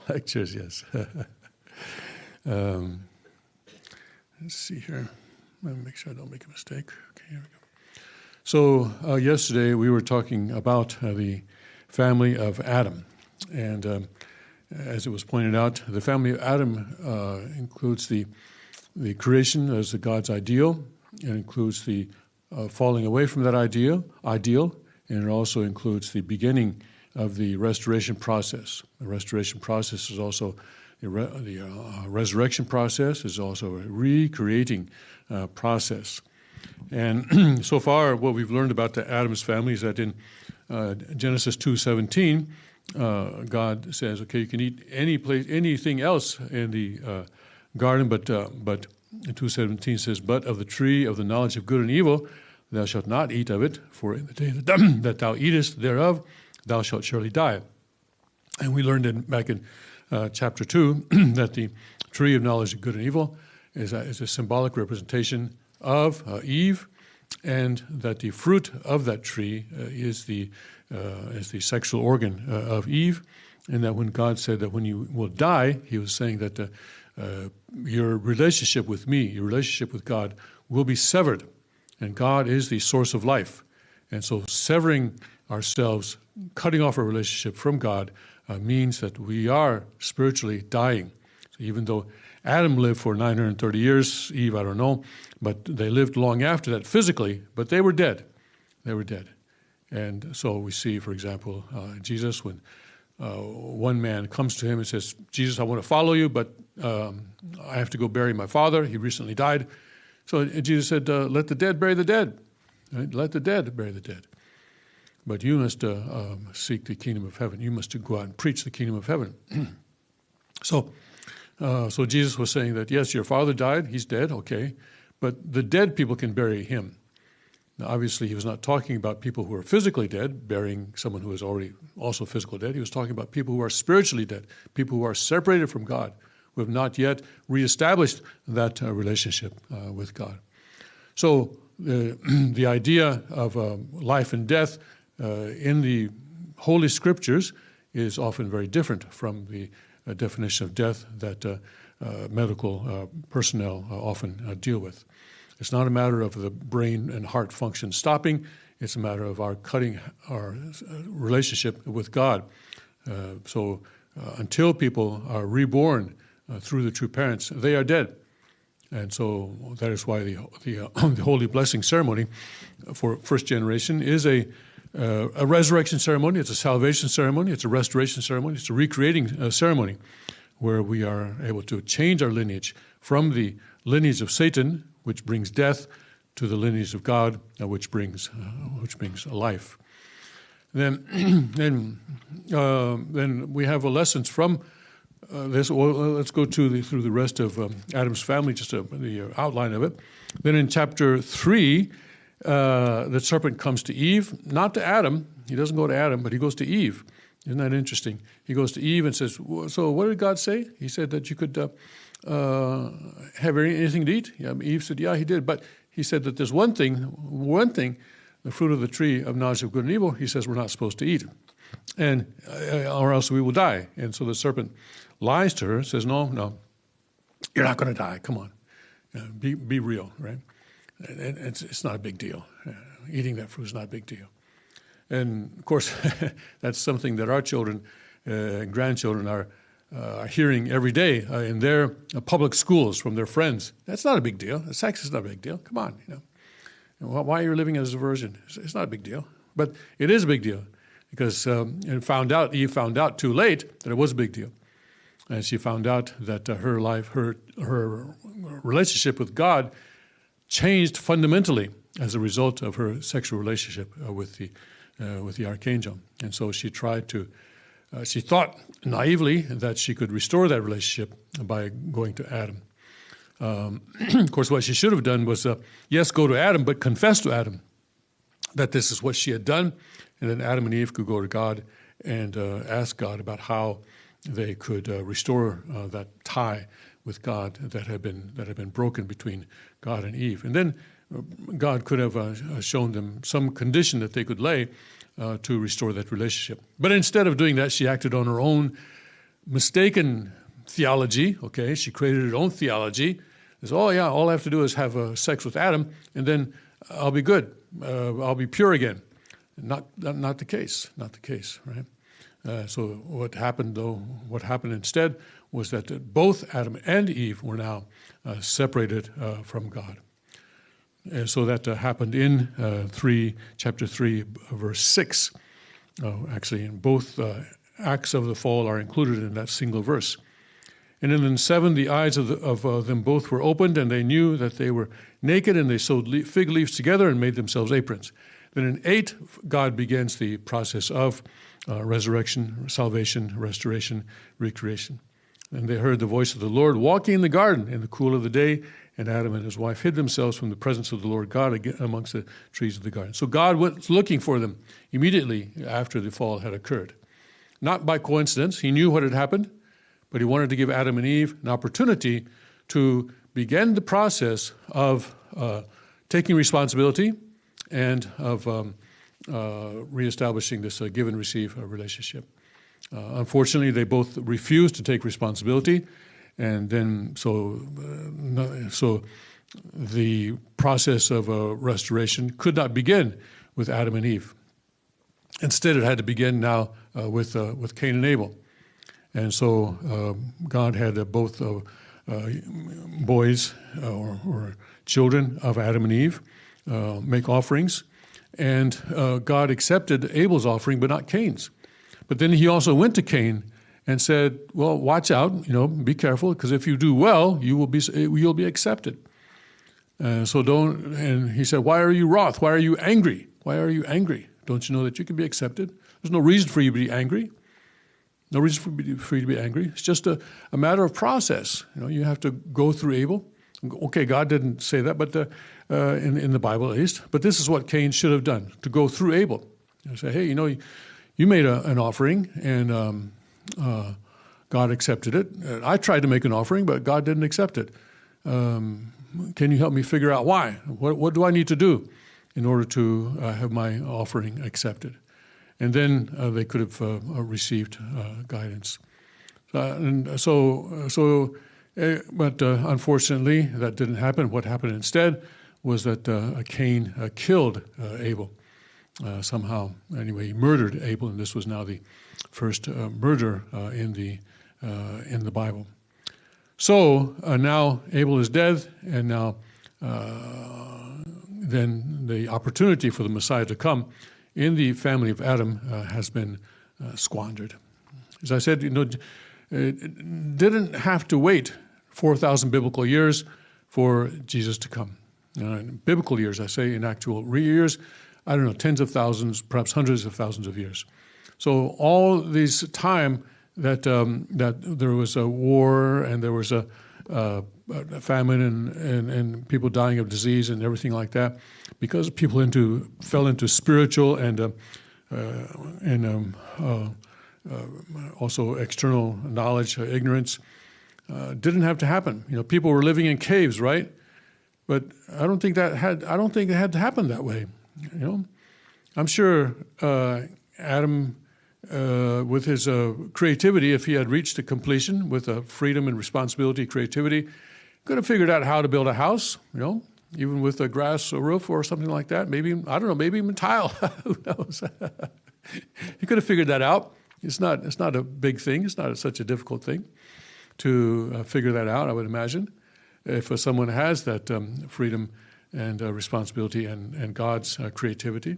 lectures, yes. Let's see here. Let me make sure I don't make a mistake. Okay, here we go. So yesterday we were talking about the family of Adam. And as it was pointed out, the family of Adam includes the creation as the God's ideal. It includes the falling away from that ideal, and it also includes the beginning of the restoration process. The restoration process is also the resurrection process, is also a recreating process. And so far, what we've learned about the Adam's family is that in Genesis 2:17, God says, "Okay, you can eat anything else in the garden, but in 2:17 says, but of the tree of the knowledge of good and evil, thou shalt not eat of it, for in the day that thou eatest thereof, thou shalt surely die." And we learned back in chapter 2 that the tree of knowledge of good and evil is a symbolic representation of Eve, and that the fruit of that tree is the sexual organ of Eve, and that when God said that when you will die, he was saying that your relationship with me, your relationship with God, will be severed, and God is the source of life. And so severing ourselves, cutting off our relationship from God, means that we are spiritually dying. So even though Adam lived for 930 years, Eve, I don't know, but they lived long after that physically, but they were dead. They were dead. And so we see, for example, Jesus, when one man comes to him and says, "Jesus, I want to follow you, but I have to go bury my father. He recently died." So Jesus said, "Let the dead bury the dead. Right? Let the dead bury the dead. But you must seek the kingdom of heaven. You must go out and preach the kingdom of heaven." So Jesus was saying that, yes, your father died, he's dead, okay, but the dead people can bury him. Now, obviously, he was not talking about people who are physically dead, burying someone who is already also physically dead. He was talking about people who are spiritually dead, people who are separated from God, who have not yet reestablished that relationship with God. So the idea of life and death in the Holy Scriptures is often very different from the definition of death that medical personnel often deal with. It's not a matter of the brain and heart function stopping. It's a matter of our cutting our relationship with God. So until people are reborn through the true parents, they are dead. And so that is why the holy blessing ceremony for first generation is a resurrection ceremony. It's a salvation ceremony. It's a restoration ceremony. It's a recreating ceremony where we are able to change our lineage from the lineage of Satan, which brings death, to the lineage of God, which brings life. Then we have lessons from this. Well, let's go through the rest of Adam's family, just the outline of it. Then in chapter 3, the serpent comes to Eve, not to Adam. He doesn't go to Adam, but he goes to Eve. Isn't that interesting? He goes to Eve and says, "So what did God say?" He said that you could have anything to eat. Yeah, Eve said, "Yeah, he did." But he said that there's one thing, the fruit of the tree of knowledge of good and evil, he says we're not supposed to eat, and or else we will die. And so the serpent lies to her, says, no, you're not going to die. Come on, be real, right? And it's not a big deal. Eating that fruit is not a big deal. And of course, that's something that our children and grandchildren are hearing every day in their public schools from their friends. That's not a big deal. Sex is not a big deal. Come on, why are you living as a virgin? It's not a big deal, but it is a big deal because Eve found out too late that it was a big deal, and she found out that her life, her relationship with God, changed fundamentally as a result of her sexual relationship with the archangel, and so she tried to. She thought naively that she could restore that relationship by going to Adam. Of course, what she should have done was, yes, go to Adam, but confess to Adam that this is what she had done, and then Adam and Eve could go to God and ask God about how they could restore that tie with God that had been broken between God and Eve. And then God could have shown them some condition that they could lay to restore that relationship. But instead of doing that, she acted on her own mistaken theology, okay? She created her own theology. Says, oh yeah, all I have to do is have sex with Adam, and then I'll be good. I'll be pure again. Not the case. Not the case, right? So what happened instead was that both Adam and Eve were now separated from God. And so that happened in chapter 3, verse 6. Actually, in both acts of the fall are included in that single verse. And then in 7, the eyes of them both were opened, and they knew that they were naked, and they sewed fig leaves together and made themselves aprons. Then in 8, God begins the process of resurrection, salvation, restoration, recreation. And they heard the voice of the Lord walking in the garden in the cool of the day, and Adam and his wife hid themselves from the presence of the Lord God amongst the trees of the garden. So God was looking for them immediately after the fall had occurred. Not by coincidence. He knew what had happened, but he wanted to give Adam and Eve an opportunity to begin the process of taking responsibility and of reestablishing this give and receive relationship. Unfortunately, they both refused to take responsibility, and then so the process of restoration could not begin with Adam and Eve. Instead, it had to begin now with Cain and Abel. And so God had both boys or children of Adam and Eve make offerings, and God accepted Abel's offering, but not Cain's. But then he also went to Cain and said, well, watch out, be careful, because if you do well, you'll be accepted. So don't, and he said, why are you wroth? Why are you angry? Why are you angry? Don't you know that you can be accepted? There's no reason for you to be angry. No reason for you to be angry. It's just a matter of process. You have to go through Abel. Okay, God didn't say that, but in the Bible at least. But this is what Cain should have done, to go through Abel. Say, hey, you made an offering, and God accepted it. I tried to make an offering, but God didn't accept it. Can you help me figure out why? What do I need to do in order to have my offering accepted? And then they could have received guidance. But unfortunately, that didn't happen. What happened instead was that Cain killed Abel somehow. Anyway, he murdered Abel, and this was now the first murder in the Bible. So now Abel is dead, and now then the opportunity for the Messiah to come in the family of Adam has been squandered. As I said, it didn't have to wait 4,000 biblical years for Jesus to come. Biblical years, I say, in actual years, I don't know, tens of thousands, perhaps hundreds of thousands of years. So all this time that there was a war and there was a famine and people dying of disease and everything like that, because people fell into spiritual and also external knowledge, ignorance, didn't have to happen. People were living in caves, right? But I don't think it had to happen that way. I'm sure Adam, with his creativity, if he had reached a completion with freedom and responsibility, creativity, could have figured out how to build a house, even with a grass roof or something like that. Maybe, I don't know, maybe even tile. Who knows? He could have figured that out. It's not a big thing. It's not such a difficult thing to figure that out, I would imagine. If someone has that freedom and responsibility and God's creativity,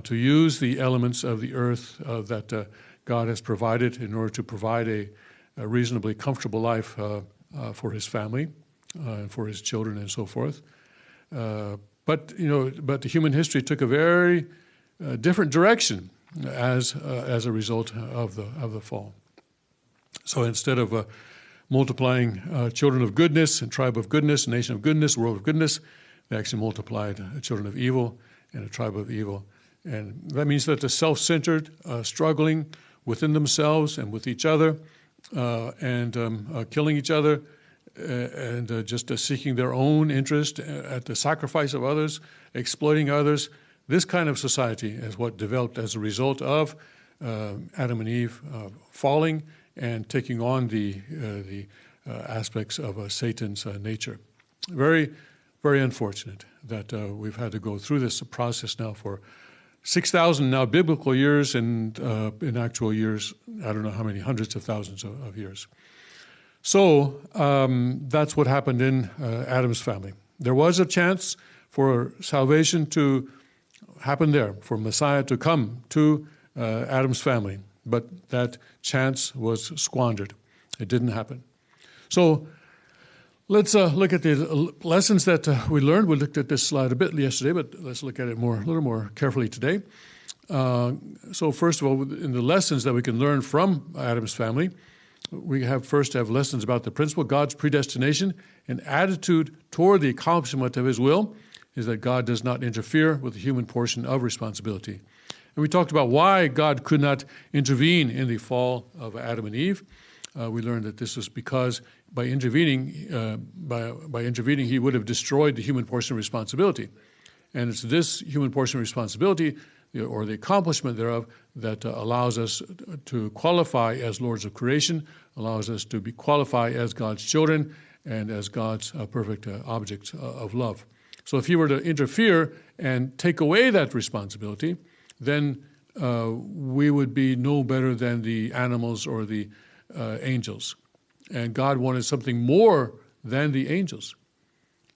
to use the elements of the earth that God has provided in order to provide a reasonably comfortable life for his family, for his children, and so forth. But the human history took a very different direction as a result of the fall. So instead of multiplying children of goodness and tribe of goodness, nation of goodness, world of goodness, they actually multiplied children of evil and a tribe of evil. And that means that the self-centered, struggling within themselves and with each other, and killing each other, and just seeking their own interest at the sacrifice of others, exploiting others. This kind of society is what developed as a result of Adam and Eve falling and taking on the aspects of Satan's nature. Very, very unfortunate that we've had to go through this process now for 6,000 now biblical years, and in actual years, I don't know how many, hundreds of thousands of years. So that's what happened in Adam's family. There was a chance for salvation to happen there, for Messiah to come to Adam's family, but that chance was squandered. It didn't happen. So let's look at the lessons that we learned. We looked at this slide a bit yesterday, but let's look at it a little more carefully today. So first of all, in the lessons that we can learn from Adam's family, we first have lessons about the principle, God's predestination, and attitude toward the accomplishment of his will is that God does not interfere with the human portion of responsibility. And we talked about why God could not intervene in the fall of Adam and Eve. We learned that this was because by intervening, he would have destroyed the human portion of responsibility. And it's this human portion of responsibility, or the accomplishment thereof, that allows us to qualify as lords of creation, allows us to be qualified as God's children, and as God's perfect objects of love. So if he were to interfere and take away that responsibility, then we would be no better than the animals or the angels. And God wanted something more than the angels.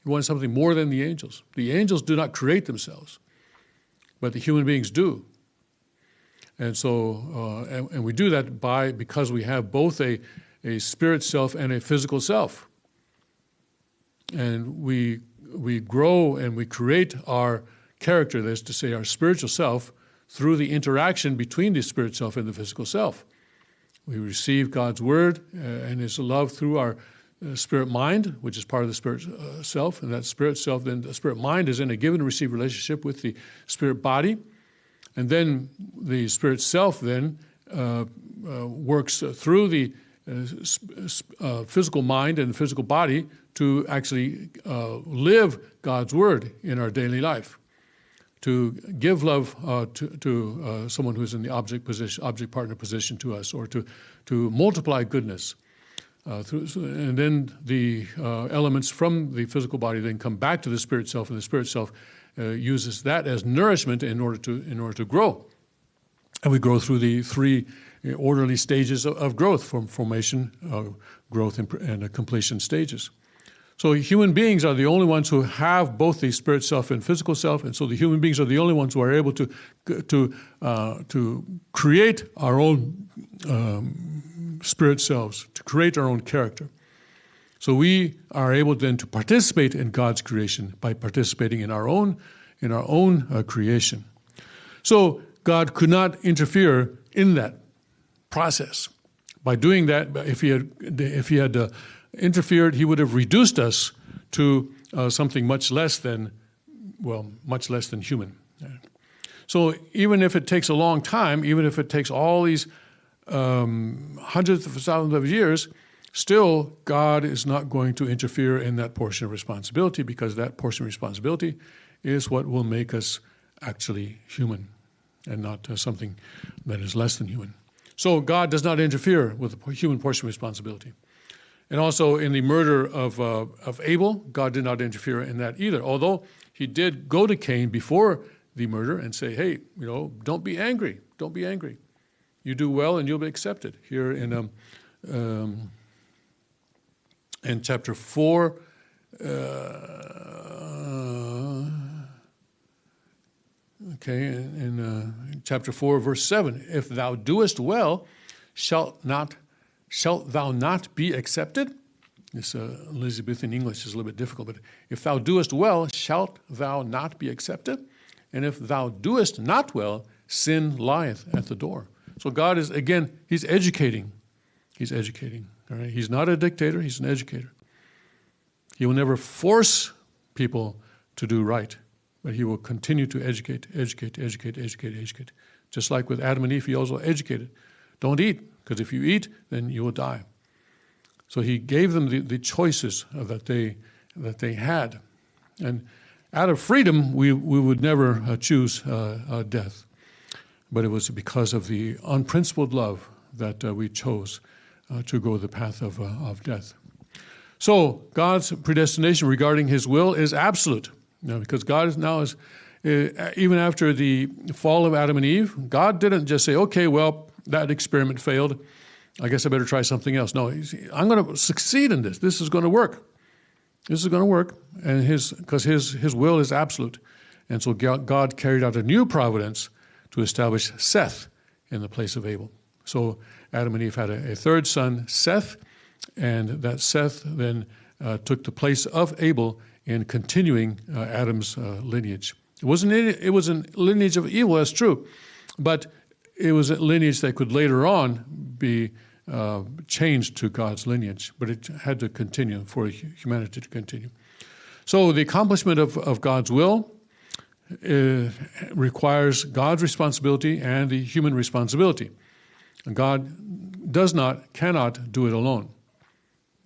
He wanted something more than the angels. The angels do not create themselves, but the human beings do. And so, and we do that because we have both a spirit self and a physical self. And we grow and we create our character, that is to say our spiritual self, through the interaction between the spirit self and the physical self. We receive God's word and his love through our spirit mind, which is part of the spirit self, and that spirit self, then the spirit mind is in a give and receive relationship with the spirit body, and then the spirit self then works through the physical mind and the physical body to actually live God's word in our daily life, to give love to someone who's in the object partner position to us, or to multiply goodness. And then the elements from the physical body then come back to the spirit self, and the spirit self uses that as nourishment in order to grow. And we grow through the three orderly stages of growth, from formation, growth, and completion stages. So human beings are the only ones who have both the spirit self and physical self, and so the human beings are the only ones who are able to create our own spirit selves, to create our own character. So we are able then to participate in God's creation by participating in our own creation. So God could not interfere in that process. By doing that, if he had interfered, he would have reduced us to something much less than human. So even if it takes a long time, even if it takes all these hundreds of thousands of years, still God is not going to interfere in that portion of responsibility, because that portion of responsibility is what will make us actually human and not something that is less than human. So God does not interfere with the human portion of responsibility. And also in the murder of Abel, God did not interfere in that either, although he did go to Cain before the murder and say, hey, don't be angry. Don't be angry. You do well and you'll be accepted. Here in chapter 4, in chapter 4, verse 7, if thou doest well, shalt thou not be accepted? This Elizabethan English is a little bit difficult, but if thou doest well, shalt thou not be accepted? And if thou doest not well, sin lieth at the door. So God is, again, he's educating. He's educating. All right? He's not a dictator, he's an educator. He will never force people to do right, but he will continue to educate. Just like with Adam and Eve, he also educated. Don't eat, because if you eat, then you will die. So he gave them the choices that they had. And out of freedom, we would never choose death. But it was because of the unprincipled love that we chose to go the path of death. So God's predestination regarding his will is absolute. Because God is now, even after the fall of Adam and Eve, God didn't just say, okay, well, that experiment failed. I guess I better try something else. No, I'm going to succeed in this. This is going to work. This is going to work, and because his will is absolute. And so God carried out a new providence to establish Seth in the place of Abel. So Adam and Eve had a third son, Seth, and that Seth then took the place of Abel in continuing Adam's lineage. It was a lineage of evil, that's true, but it was a lineage that could later on be changed to God's lineage, but it had to continue for humanity to continue. So the accomplishment of God's will requires God's responsibility and the human responsibility. And God cannot do it alone.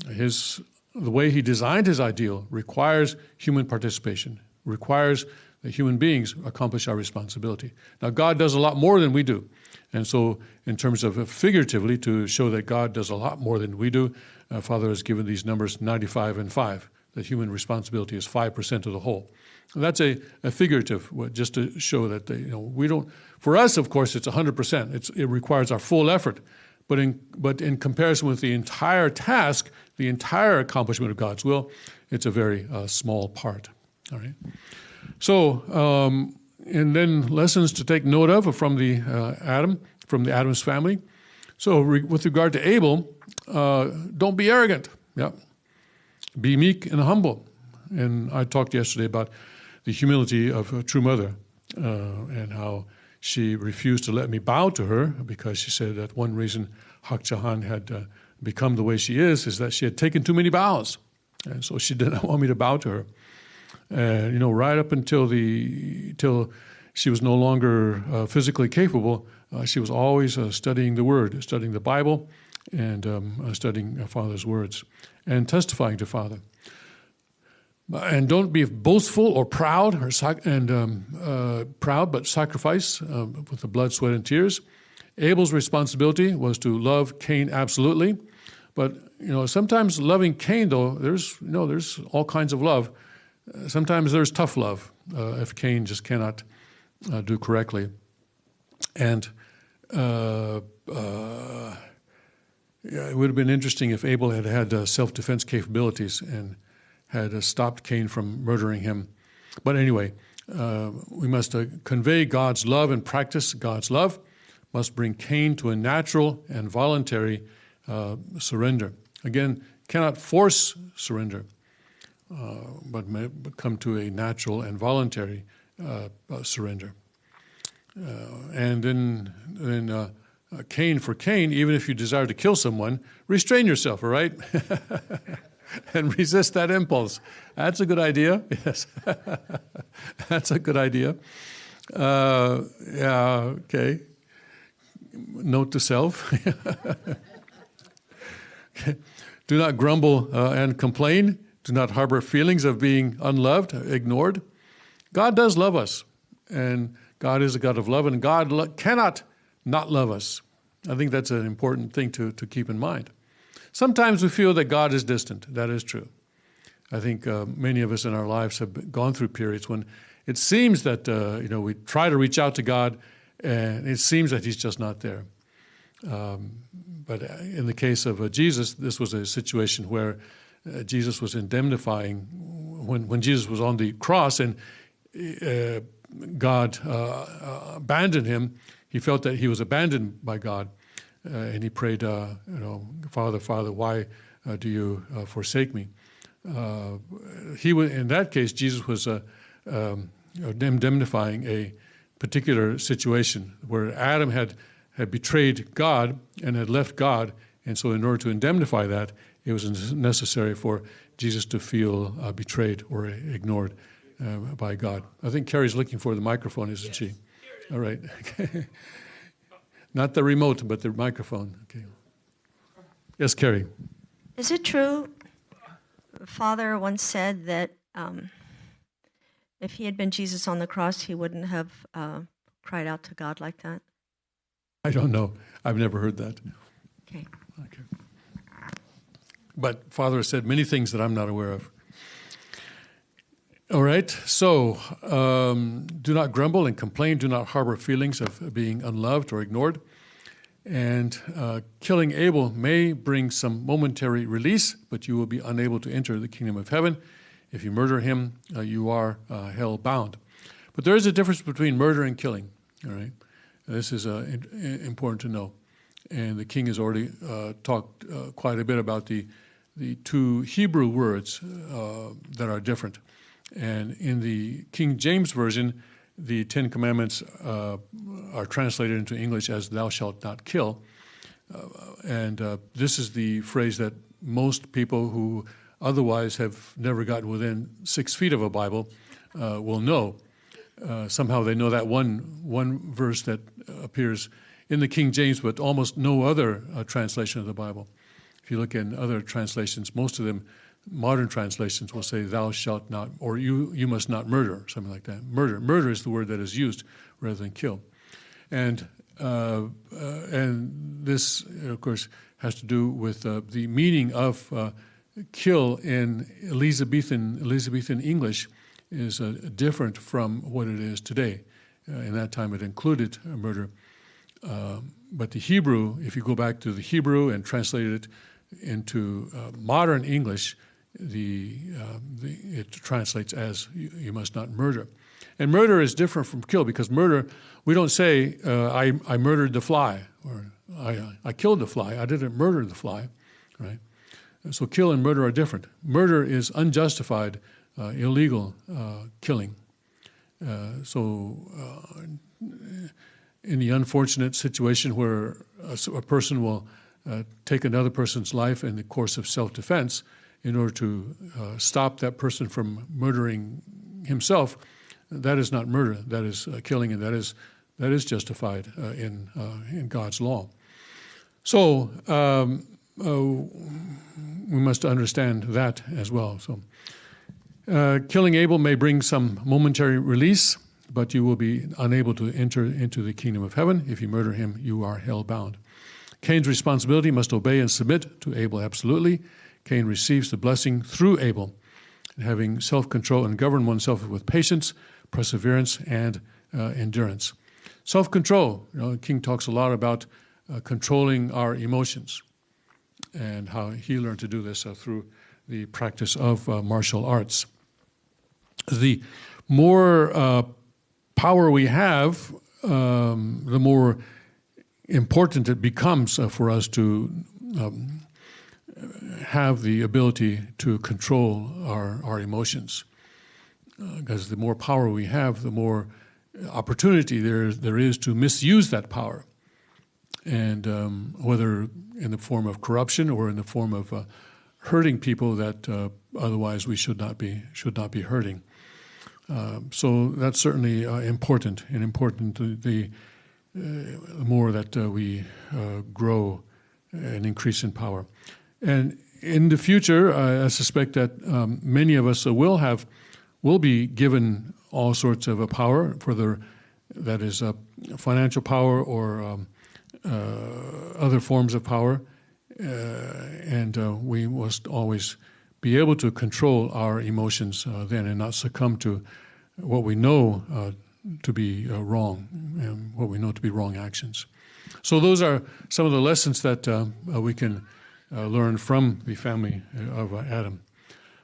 The way he designed his ideal requires human participation, requires that human beings accomplish our responsibility. Now, God does a lot more than we do. And so in terms of figuratively, to show that God does a lot more than we do, Father has given these numbers 95 and 5, that human responsibility is 5% of the whole. And that's a figurative, just to show that we don't. For us, of course, it's 100%. It requires our full effort. But in comparison with the entire task, the entire accomplishment of God's will, it's a very small part. All right. So, and then lessons to take note of from the Adam's family. So, with regard to Abel, don't be arrogant. Yeah. Be meek and humble. And I talked yesterday about the humility of a true mother and how she refused to let me bow to her because she said that one reason Hak Jahan had become the way she is that she had taken too many bows. And so she did not want me to bow to her. Right up until till she was no longer physically capable, she was always studying the Word, studying the Bible, and studying Father's words, and testifying to Father. And don't be boastful or proud, proud, but sacrifice with the blood, sweat, and tears. Abel's responsibility was to love Cain absolutely, but sometimes loving Cain, though, there's all kinds of love. Sometimes there's tough love if Cain just cannot do correctly. And it would have been interesting if Abel had self-defense capabilities and had stopped Cain from murdering him. But anyway, we must convey God's love and practice God's love, must bring Cain to a natural and voluntary surrender. Again, cannot force surrender, but come to a natural and voluntary surrender. And then Cain for Cain, even if you desire to kill someone, restrain yourself, all right? And resist that impulse. That's a good idea. Yes. That's a good idea. Okay. Note to self. Do not grumble and complain. Do not harbor feelings of being unloved, ignored. God does love us, and God is a God of love, and God cannot not love us. I think that's an important thing to keep in mind. Sometimes we feel that God is distant. That is true. I think many of us in our lives have gone through periods when it seems that we try to reach out to God, and it seems that He's just not there. But in the case of Jesus, this was a situation where Jesus was indemnifying when Jesus was on the cross, and God abandoned him. He felt that he was abandoned by God. And he prayed, Father, Father, why do you forsake me? In that case, Jesus was indemnifying a particular situation where Adam had betrayed God and had left God, and so in order to indemnify that, it was necessary for Jesus to feel betrayed or ignored by God. I think Carrie's looking for the microphone, isn't she? All right. Not the remote, but the microphone. Okay. Yes, Carrie. Is it true, Father once said that if he had been Jesus on the cross, he wouldn't have cried out to God like that? I don't know. I've never heard that. Okay. But Father has said many things that I'm not aware of. All right, so do not grumble and complain. Do not harbor feelings of being unloved or ignored. And killing Abel may bring some momentary release, but you will be unable to enter the kingdom of heaven. If you murder him, you are hell-bound. But there is a difference between murder and killing. All right, this is important to know. And the king has already talked quite a bit about the two Hebrew words that are different. And in the King James Version, the Ten Commandments are translated into English as "thou shalt not kill." And this is the phrase that most people who otherwise have never gotten within 6 feet of a Bible will know. Somehow they know that one verse that appears in the King James, but almost no other translation of the Bible. If you look in other translations, most of them, modern translations, will say "thou shalt not," or you must not murder, something like that. Murder is the word that is used rather than kill. And this, of course, has to do with the meaning of kill in Elizabethan English is different from what it is today. In that time, it included murder. But the Hebrew, if you go back to the Hebrew and translate it into modern English, it translates as you must not murder. And murder is different from kill, because murder, we don't say I murdered the fly, or I killed the fly. I didn't murder the fly, right? So kill and murder are different. Murder is unjustified, illegal killing. So in the unfortunate situation where a person will take another person's life in the course of self-defense in order to stop that person from murdering himself, that is not murder. That is killing, and that is justified in God's law. So we must understand that as well. So killing Abel may bring some momentary release, but you will be unable to enter into the kingdom of heaven. If you murder him, you are hell-bound. Cain's responsibility must obey and submit to Abel absolutely. Cain receives the blessing through Abel, having self-control and govern oneself with patience, perseverance, and endurance. Self-control, the King talks a lot about controlling our emotions and how he learned to do this through the practice of martial arts. The more power we have, the more important it becomes for us to have the ability to control our emotions. Because the more power we have, the more opportunity there is to misuse that power. And whether in the form of corruption or in the form of hurting people that otherwise we should not be hurting. So that's certainly important, and important the more that we grow and increase in power. And in the future, I suspect that many of us will be given all sorts of a power, that is financial power or other forms of power, and we must always be able to control our emotions then, and not succumb to what we know to be wrong, and what we know to be wrong actions. So those are some of the lessons that we can learn from the family of Adam.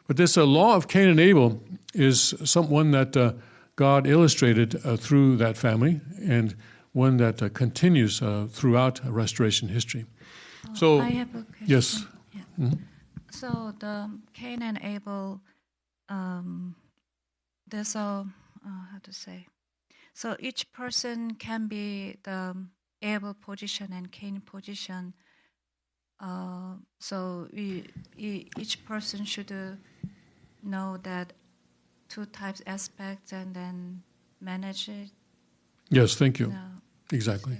But this law of Cain and Abel is one that God illustrated through that family, and one that continues throughout restoration history. So I have a question. Yes. Yeah. Mm-hmm. So the Cain and Abel, there's a how to say. So each person can be the Abel position and Cain position. So each person should know that two types aspects and then manage it. Yes, thank you. Exactly.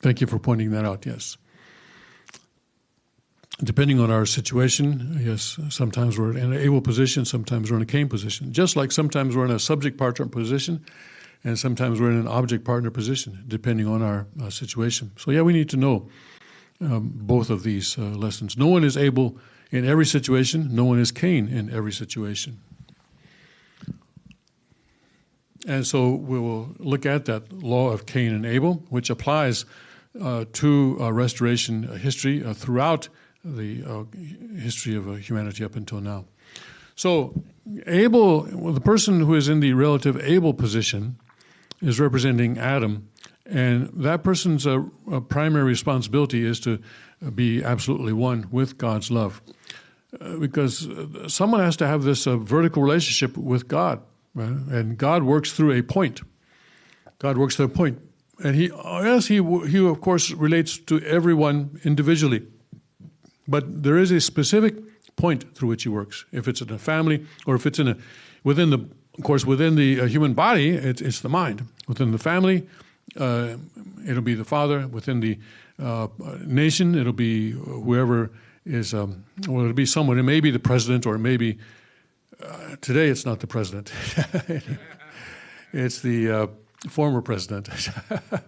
Thank you for pointing that out, yes. Depending on our situation, yes, sometimes we're in an Abel position, sometimes we're in a Cain position. Just like sometimes we're in a subject partner position, and sometimes we're in an object partner position, depending on our situation. So yeah, we need to know both of these lessons. No one is Abel in every situation. No one is Cain in every situation. And so we will look at that law of Cain and Abel, which applies to restoration history throughout the history of humanity up until now. So Abel, the person who is in the relative Abel position, is representing Adam, and that person's primary responsibility is to be absolutely one with God's love. Because someone has to have this vertical relationship with God, right? And God works through a point. God works through a point. And he of course relates to everyone individually. But there is a specific point through which he works. If it's in a family, or if it's within the human body, it's the mind. Within the family, it'll be the father. Within the nation, it'll be whoever is. It'll be someone. It may be the president, or it may be. Today, it's not the president. It's the former president.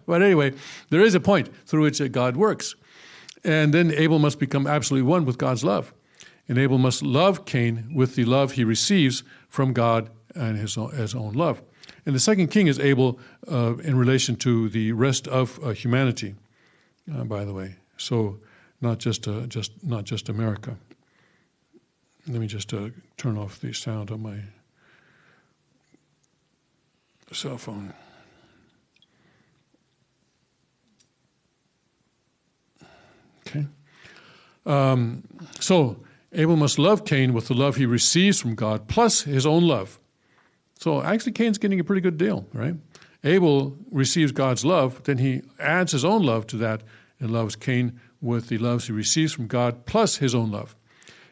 But anyway, there is a point through which God works. And then Abel must become absolutely one with God's love. And Abel must love Cain with the love he receives from God and his own love. And the second king is Abel in relation to the rest of humanity, by the way. So not just America. Let me just turn off the sound on my cell phone. Okay. So Abel must love Cain with the love he receives from God, plus his own love. So actually Cain's getting a pretty good deal, right? Abel receives God's love, then he adds his own love to that and loves Cain with the loves he receives from God, plus his own love.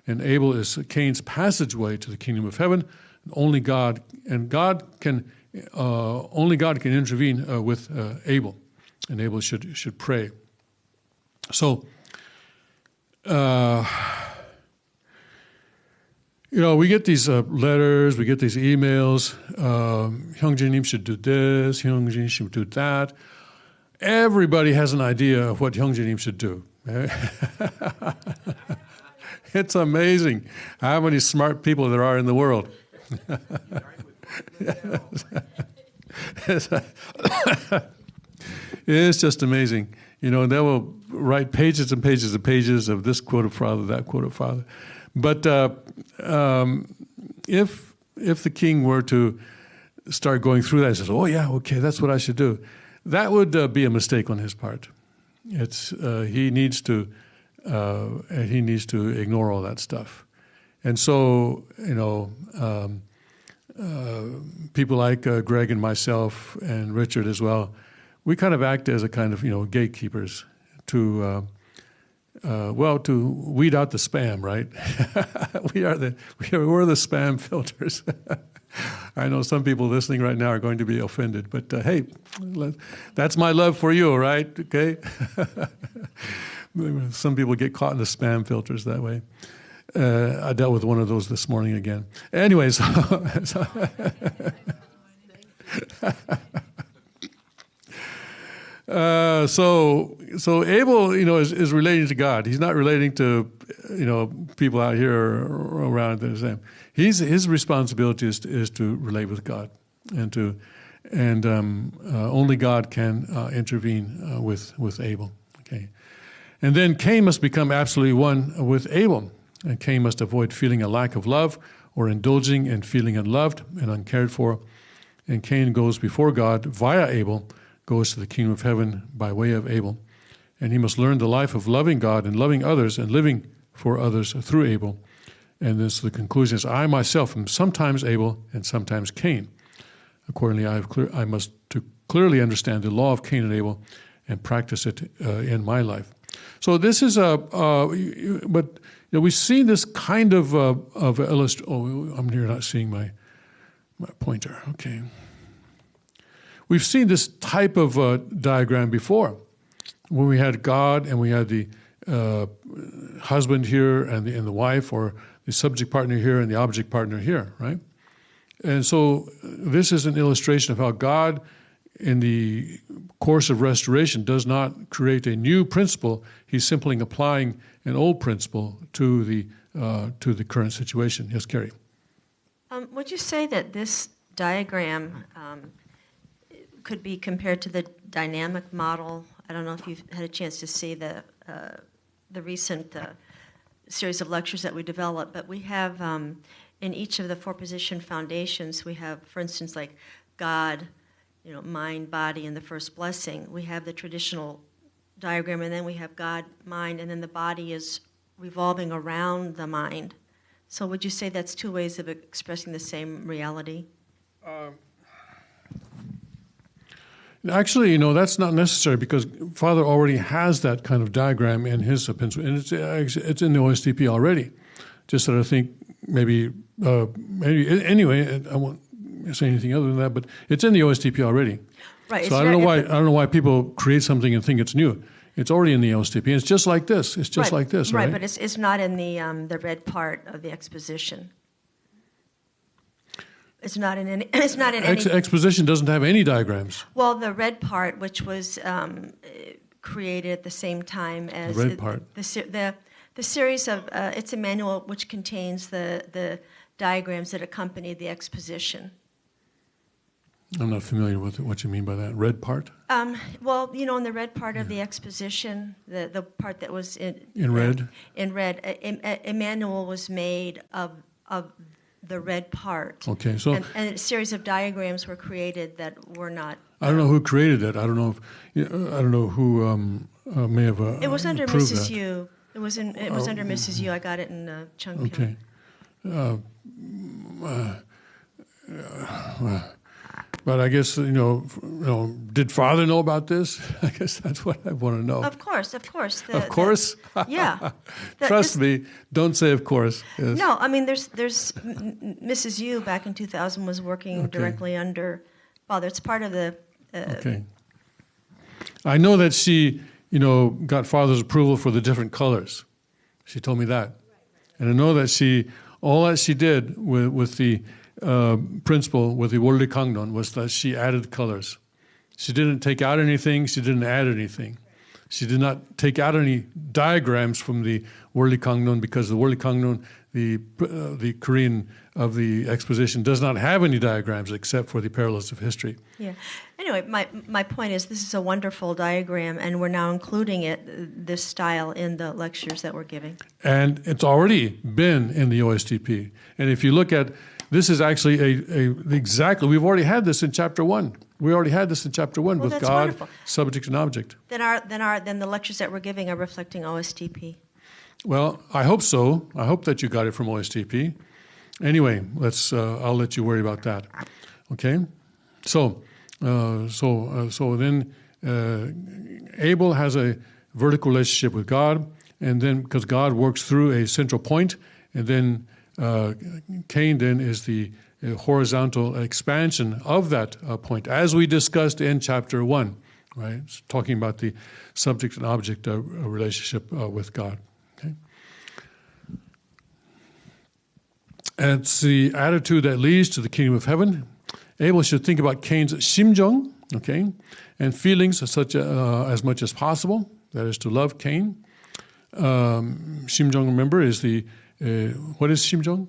And Abel is Cain's passageway to the kingdom of heaven. Only God can intervene with Abel, and Abel should pray. So, we get these letters, we get these emails. Hyungjinim should do this, Hyungjinim should do that. Everybody has an idea of what Hyungjinim should do. It's amazing how many smart people there are in the world. It's just amazing. They will write pages and pages and pages of this quote of Father, that quote of Father. But if the king were to start going through that and says, "Oh yeah, okay, that's what I should do," that would be a mistake on his part. He needs to ignore all that stuff. And so people like Greg and myself and Richard as well, we kind of act as a kind of gatekeepers to weed out the spam, right? we're the spam filters. I know some people listening right now are going to be offended, but hey, that's my love for you, right? Okay. Some people get caught in the spam filters that way. I dealt with one of those this morning again. Anyways, so Abel, is relating to God. He's not relating to, people out here around the same. His responsibility is to relate with God, and only God can intervene with Abel. Okay, and then Cain must become absolutely one with Abel, and Cain must avoid feeling a lack of love or indulging in feeling unloved and uncared for. And Cain goes before God via Abel, goes to the kingdom of heaven by way of Abel. And he must learn the life of loving God and loving others and living for others through Abel. And this the conclusion is, I myself am sometimes Abel and sometimes Cain. Accordingly, I must to clearly understand the law of Cain and Abel and practice it in my life. So this is but we've seen this kind of illustration. Oh, I'm here not seeing my pointer. Okay. We've seen this type of diagram before, when we had God and we had the husband here and the wife, or the subject partner here and the object partner here, right? And so this is an illustration of how God in the course of restoration, does not create a new principle. He's simply applying an old principle to the current situation. Yes, Carrie. Would you say that this diagram could be compared to the dynamic model? I don't know if you've had a chance to see the recent series of lectures that we developed, but we have in each of the four-position foundations, we have, for instance, like God, mind, body, and the first blessing. We have the traditional diagram, and then we have God, mind, and then the body is revolving around the mind. So would you say that's two ways of expressing the same reality? Actually, that's not necessary because Father already has that kind of diagram in his pencil, and it's in the OSDP already. Just that I think maybe anyway, I won't say anything other than that, but it's in the OSDP already. Right. So I don't know why people create something and think it's new. It's already in the OSDP. And it's just like this. It's just like this, right? Right, but it's not in the red part of the exposition. It's not in any. It's not in any. Exposition doesn't have any diagrams. Well, the red part, which was created at the same time as the red part. The series of it's a manual which contains the diagrams that accompany the exposition. I'm not familiar with what you mean by that. Red part? Well, in the red part of the exposition, the part that was in red. In red, a manual was made of the red part. Okay, so and a series of diagrams were created that were not. I don't know who created it. I don't know who may have. It was under Mrs. Yu. It was under Mrs. Yu. I got it in Chungpyo. Okay. But I guess did Father know about this? I guess that's what I want to know. Of course. Of course. Yeah. Trust me. Don't say of course. Yes. No, I mean there's Mrs. Yu back in 2000 was working directly under Father. It's part of the. Okay. I know that she got Father's approval for the different colors. She told me that, and I know that all that she did with the. Principle with the Worldly Kangnon was that she added colors. She didn't take out anything. She didn't add anything. She did not take out any diagrams from the Worldly Kangnon because the Worldly Kangnon, the Korean of the exposition, does not have any diagrams except for the parallels of history. Yeah. Anyway, my point is this is a wonderful diagram, and we're now including this style in the lectures that we're giving. And it's already been in the OSDP. And if you look at this is actually exactly, we've already had this in chapter 1. We already had this in chapter 1 with God, wonderful. Subject and object. Then the lectures that we're giving are reflecting OSDP. Well, I hope so. I hope that you got it from OSDP. Anyway, I'll let you worry about that. Okay? So then Abel has a vertical relationship with God, and then because God works through a central point, and then Cain then is the horizontal expansion of that point, as we discussed in chapter 1, right? It's talking about the subject and object relationship with God. Okay, and it's the attitude that leads to the kingdom of heaven. Abel should think about Cain's 심정, okay, and feelings such as much as possible. That is to love Cain. 심정, remember, is the what is 심정?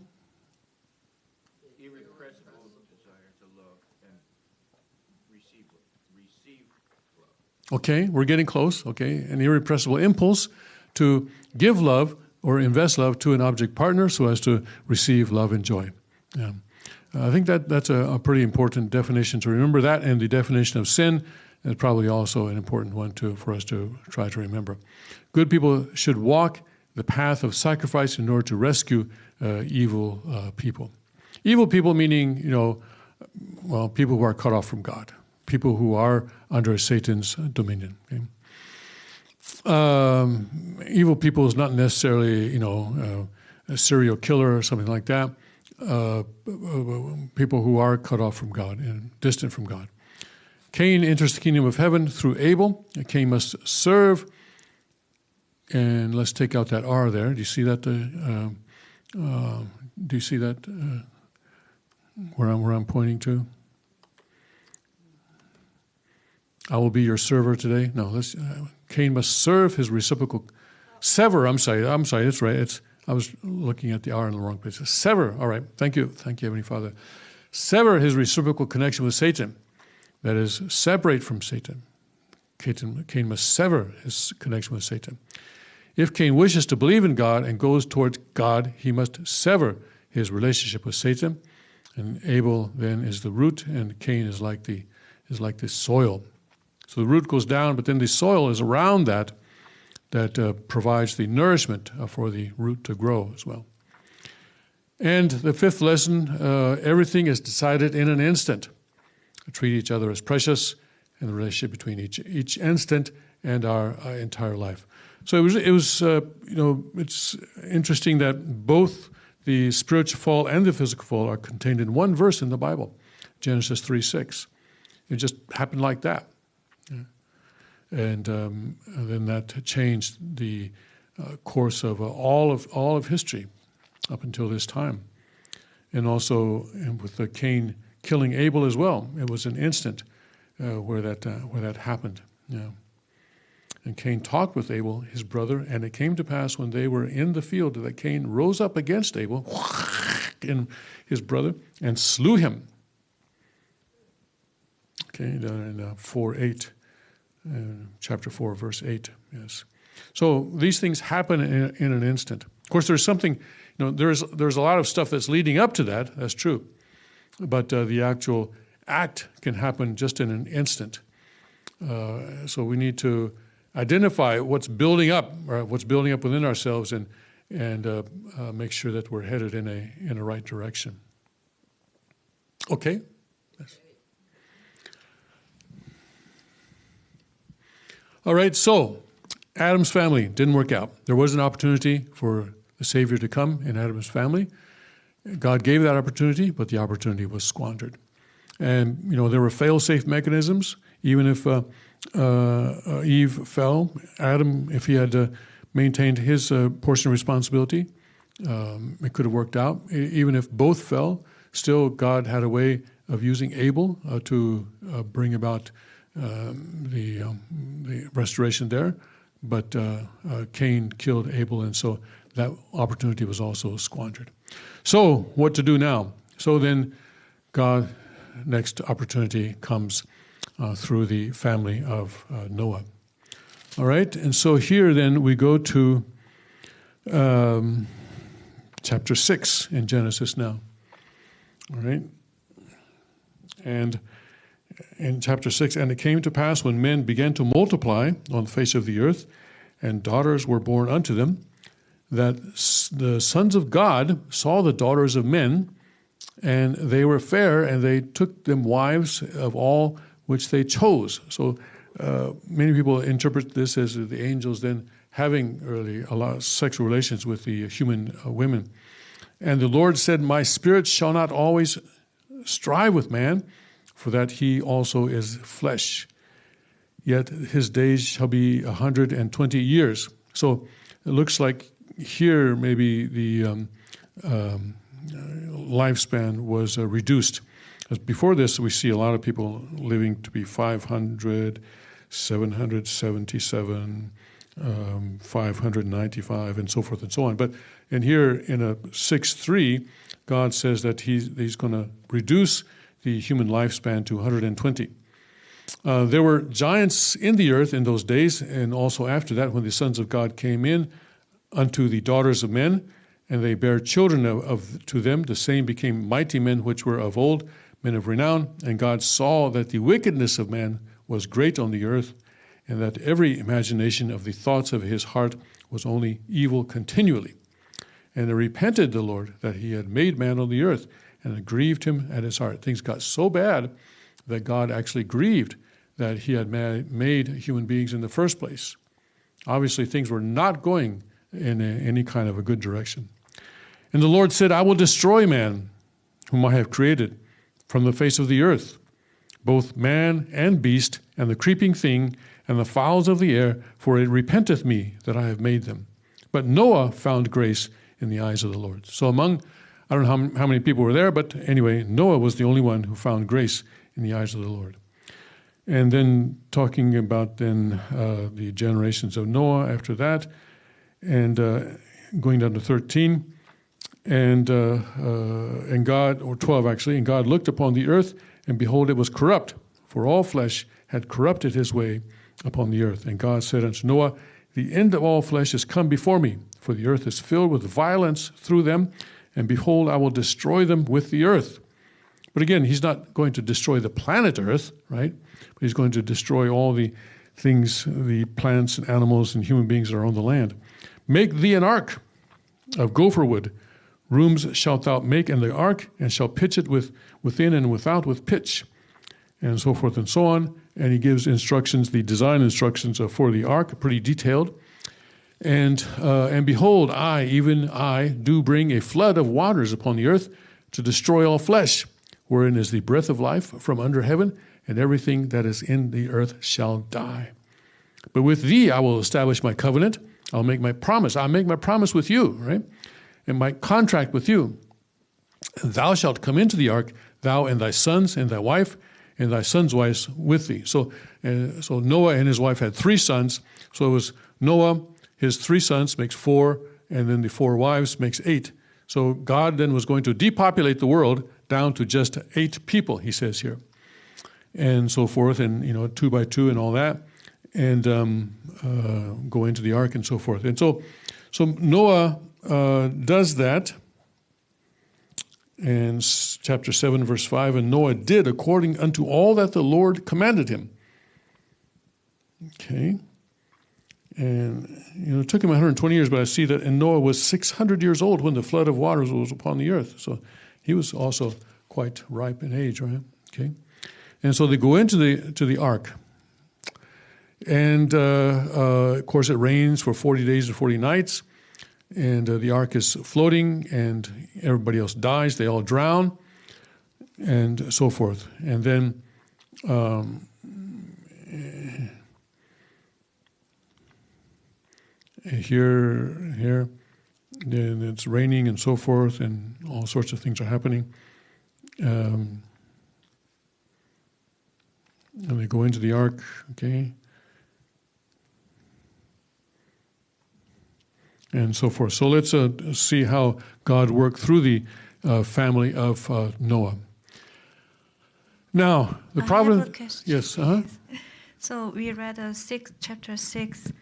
Irrepressible desire to love and receive love. Okay, we're getting close. Okay, an irrepressible impulse to give love or invest love to an object partner so as to receive love and joy. Yeah. I think that's a pretty important definition to remember that, and the definition of sin is probably also an important one for us to try to remember. Good people should walk the path of sacrifice in order to rescue evil people. Evil people meaning, people who are cut off from God, people who are under Satan's dominion. Okay? Evil people is not necessarily, a serial killer or something like that. People who are cut off from God and distant from God. Cain enters the kingdom of heaven through Abel. Cain must serve. And let's take out that R there. Do you see that? Where I'm pointing to? I will be your server today. No, Cain must serve his reciprocal. Sever, I'm sorry, that's right. I was looking at the R in the wrong place. Sever, all right, thank you, Heavenly Father. Sever his reciprocal connection with Satan. That is, separate from Satan. Cain must sever his connection with Satan. If Cain wishes to believe in God and goes towards God, he must sever his relationship with Satan. And Abel then is the root, and Cain is like the soil. So the root goes down, but then the soil is around that provides the nourishment for the root to grow as well. And the fifth lesson, everything is decided in an instant. Treat each other as precious, and the relationship between each instant and our entire life. So it was it's interesting that both the spiritual fall and the physical fall are contained in one verse in the Bible, Genesis 3:6. It just happened like that. And then that changed the course of all of history up until this time. And also with the Cain killing Abel as well, it was an instant where that happened. Yeah. And Cain talked with Abel, his brother, and it came to pass when they were in the field that Cain rose up against Abel, and his brother, and slew him. Okay, down in 4:8. Chapter 4, verse 8, yes. So these things happen in an instant. Of course, there's something, there's a lot of stuff that's leading up to that, that's true. But the actual act can happen just in an instant. So we need to identify what's building up, or what's building up within ourselves, and make sure that we're headed in a right direction. Okay? Yes. All right, so Adam's family didn't work out. There was an opportunity for the Savior to come in Adam's family. God gave that opportunity, but the opportunity was squandered. And, there were fail-safe mechanisms. Even if Eve fell, Adam, if he had maintained his portion of responsibility, it could have worked out. Even if both fell, still God had a way of using Abel to bring about the restoration there, but Cain killed Abel, and so that opportunity was also squandered. So what to do now? So then God, next opportunity comes through the family of Noah. All right, and so here then we go to chapter 6 in Genesis now. All right, and in chapter 6, and it came to pass when men began to multiply on the face of the earth, and daughters were born unto them, that the sons of God saw the daughters of men, and they were fair, and they took them wives of all which they chose. So many people interpret this as the angels then having really a lot of sexual relations with the human women. And the Lord said, My spirit shall not always strive with man, for that he also is flesh. Yet his days shall be 120 years. So it looks like here maybe the lifespan was reduced. As before this, we see a lot of people living to be 500, 777, 595, and so forth and so on. But in here, in a 6:3, God says that he's going to reduce the human lifespan to 120. There were giants in the earth in those days, and also after that, when the sons of God came in unto the daughters of men, and they bare children to them, the same became mighty men which were of old, men of renown. And God saw that the wickedness of man was great on the earth, and that every imagination of the thoughts of his heart was only evil continually. And it repented the Lord that he had made man on the earth, and it grieved him at his heart. Things got so bad that God actually grieved that he had made human beings in the first place. Obviously, things were not going in any kind of a good direction. And the Lord said, I will destroy man, whom I have created, from the face of the earth, both man and beast, and the creeping thing, and the fowls of the air, for it repenteth me that I have made them. But Noah found grace in the eyes of the Lord. So among, I don't know how many people were there, but anyway, Noah was the only one who found grace in the eyes of the Lord. And then talking about then the generations of Noah after that, and going down to 13, and God, or 12 actually, and God looked upon the earth, and behold, it was corrupt, for all flesh had corrupted his way upon the earth. And God said unto Noah, the end of all flesh is come before me, for the earth is filled with violence through them, and behold, I will destroy them with the earth. But again, he's not going to destroy the planet Earth, right? But he's going to destroy all the things, the plants and animals and human beings that are on the land. Make thee an ark of gopher wood. Rooms shalt thou make in the ark, and shall pitch it within and without with pitch, and so forth and so on. And he gives instructions, the design instructions for the ark, pretty detailed. And behold, I, even I, do bring a flood of waters upon the earth to destroy all flesh, wherein is the breath of life from under heaven, and everything that is in the earth shall die. But with thee I will establish my covenant. I'll make my promise. I'll make my promise with you, right? And my contract with you. And thou shalt come into the ark, thou and thy sons and thy wife, and thy sons' wives with thee. So Noah and his wife had 3 sons. So it was Noah, his 3 sons makes 4, and then the 4 wives makes 8. So God then was going to depopulate the world down to just 8 people, he says here, and so forth, and 2 by 2 and all that, and go into the ark and so forth. And so Noah does that. And chapter 7, verse 5, and Noah did according unto all that the Lord commanded him. Okay. And, it took him 120 years, but I see that, and Noah was 600 years old when the flood of waters was upon the earth. So he was also quite ripe in age, right? Okay. And so they go into the ark. And, of course, it rains for 40 days and 40 nights. And the ark is floating, and everybody else dies. They all drown, and so forth. And then here, then it's raining and so forth, and all sorts of things are happening. And they go into the ark, okay, and so forth. So let's see how God worked through the family of Noah. Now, the problem. I have a question. Yes. So we read chapter 6,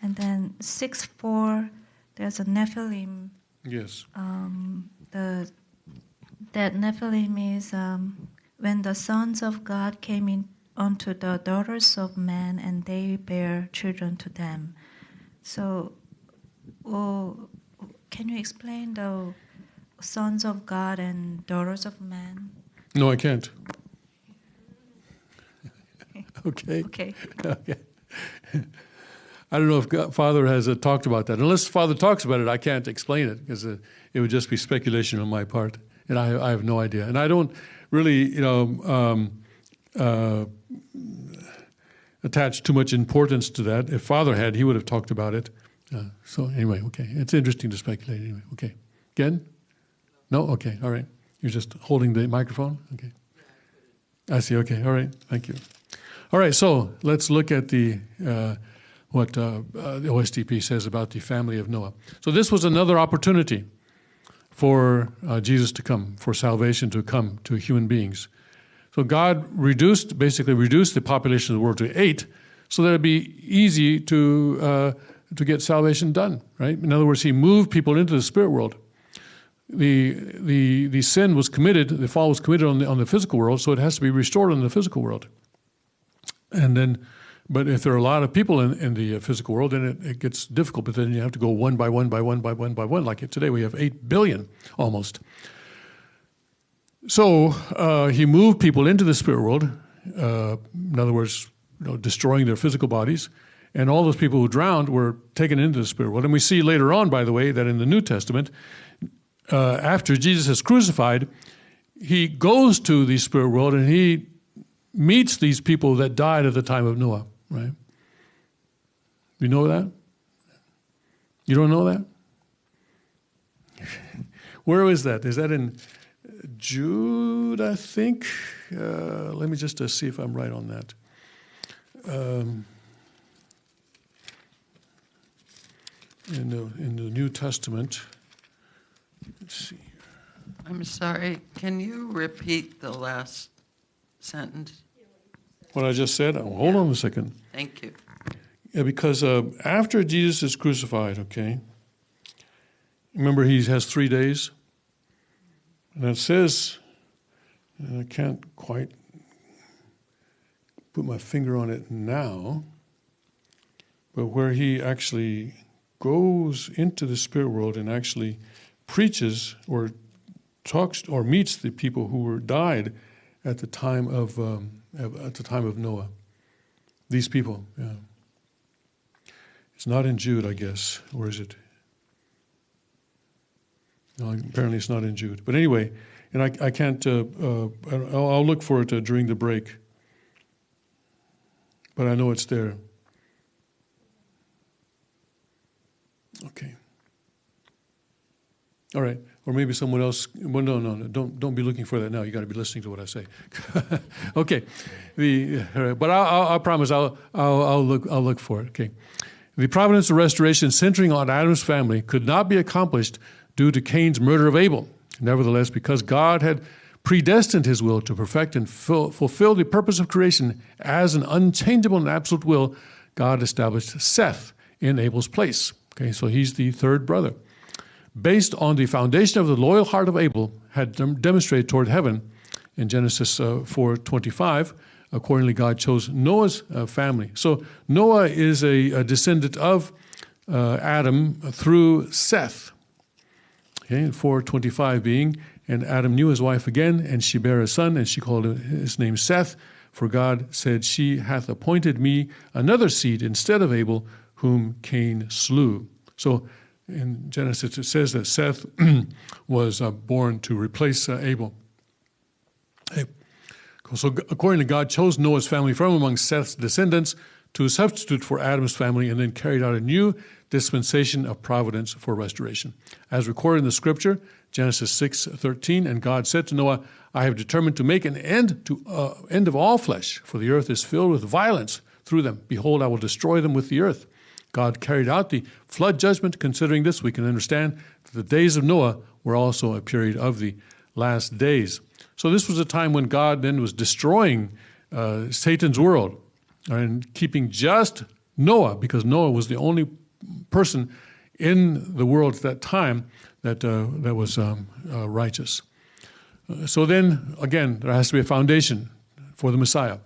and then 6:4. There's a Nephilim. Yes. That Nephilim is when the sons of God came in unto the daughters of man, and they bear children to them. So, can you explain the sons of God and daughters of man? No, I can't. Okay. Okay. Okay. I don't know if Father has talked about that. Unless Father talks about it, I can't explain it, because it would just be speculation on my part, and I have no idea. And I don't really, attach too much importance to that. If Father had, he would have talked about it. So anyway, okay. It's interesting to speculate anyway. Okay. Again? No? Okay. All right. You're just holding the microphone? Okay. I see. Okay. All right. Thank you. All right. So let's look at what the OSDP says about the family of Noah. So this was another opportunity for Jesus to come, for salvation to come to human beings. So God basically reduced the population of the world to 8, so that it'd be easy to get salvation done, right? In other words, he moved people into the spirit world. The sin was committed, the fall was committed on the physical world, so it has to be restored in the physical world. And then, but if there are a lot of people in the physical world, then it gets difficult. But then you have to go one by one by one by one by one. Like today, we have 8 billion almost. So he moved people into the spirit world. In other words, destroying their physical bodies. And all those people who drowned were taken into the spirit world. And we see later on, by the way, that in the New Testament, after Jesus is crucified, he goes to the spirit world and he meets these people that died at the time of Noah, right? You know that? You don't know that? Where is that? Is that in Jude, I think? Let me just see if I'm right on that. in the New Testament, let's see. I'm sorry, can you repeat the last sentence? What I just said? Oh, hold on a second. Thank you. Yeah, because after Jesus is crucified, okay, remember he has 3 days? And it says, and I can't quite put my finger on it now, but where he actually goes into the spirit world and actually preaches or talks or meets the people who were died at the time of Noah. These people, yeah. It's not in Jude, I guess, or is it? No, apparently it's not in Jude. But anyway, and I can't. I'll look for it during the break. But I know it's there. Okay. All right. Or maybe someone else. Well, no. Don't be looking for that now. You got to be listening to what I say. Okay. But I promise I'll look for it. Okay. The providence of restoration centering on Adam's family could not be accomplished due to Cain's murder of Abel. Nevertheless, because God had predestined his will to perfect and fulfill the purpose of creation as an unchangeable and absolute will, God established Seth in Abel's place. Okay, so he's the third brother. Based on the foundation of the loyal heart of Abel had demonstrated toward heaven in Genesis 4:25, accordingly God chose Noah's family. So Noah is a descendant of Adam through Seth. Okay, 4:25 being, and Adam knew his wife again, and she bare a son, and she called his name Seth, for God said, she hath appointed me another seed instead of Abel, whom Cain slew. So in Genesis it says that Seth was born to replace Abel. Okay. So according to God, chose Noah's family from among Seth's descendants to substitute for Adam's family, and then carried out a new dispensation of providence for restoration. As recorded in the scripture, Genesis 6:13, and God said to Noah, I have determined to make an end of all flesh, for the earth is filled with violence through them. Behold, I will destroy them with the earth. God carried out the flood judgment. Considering this, we can understand that the days of Noah were also a period of the last days. So this was a time when God then was destroying Satan's world and keeping just Noah, because Noah was the only person in the world at that time that was righteous. So then, again, there has to be a foundation for the Messiah.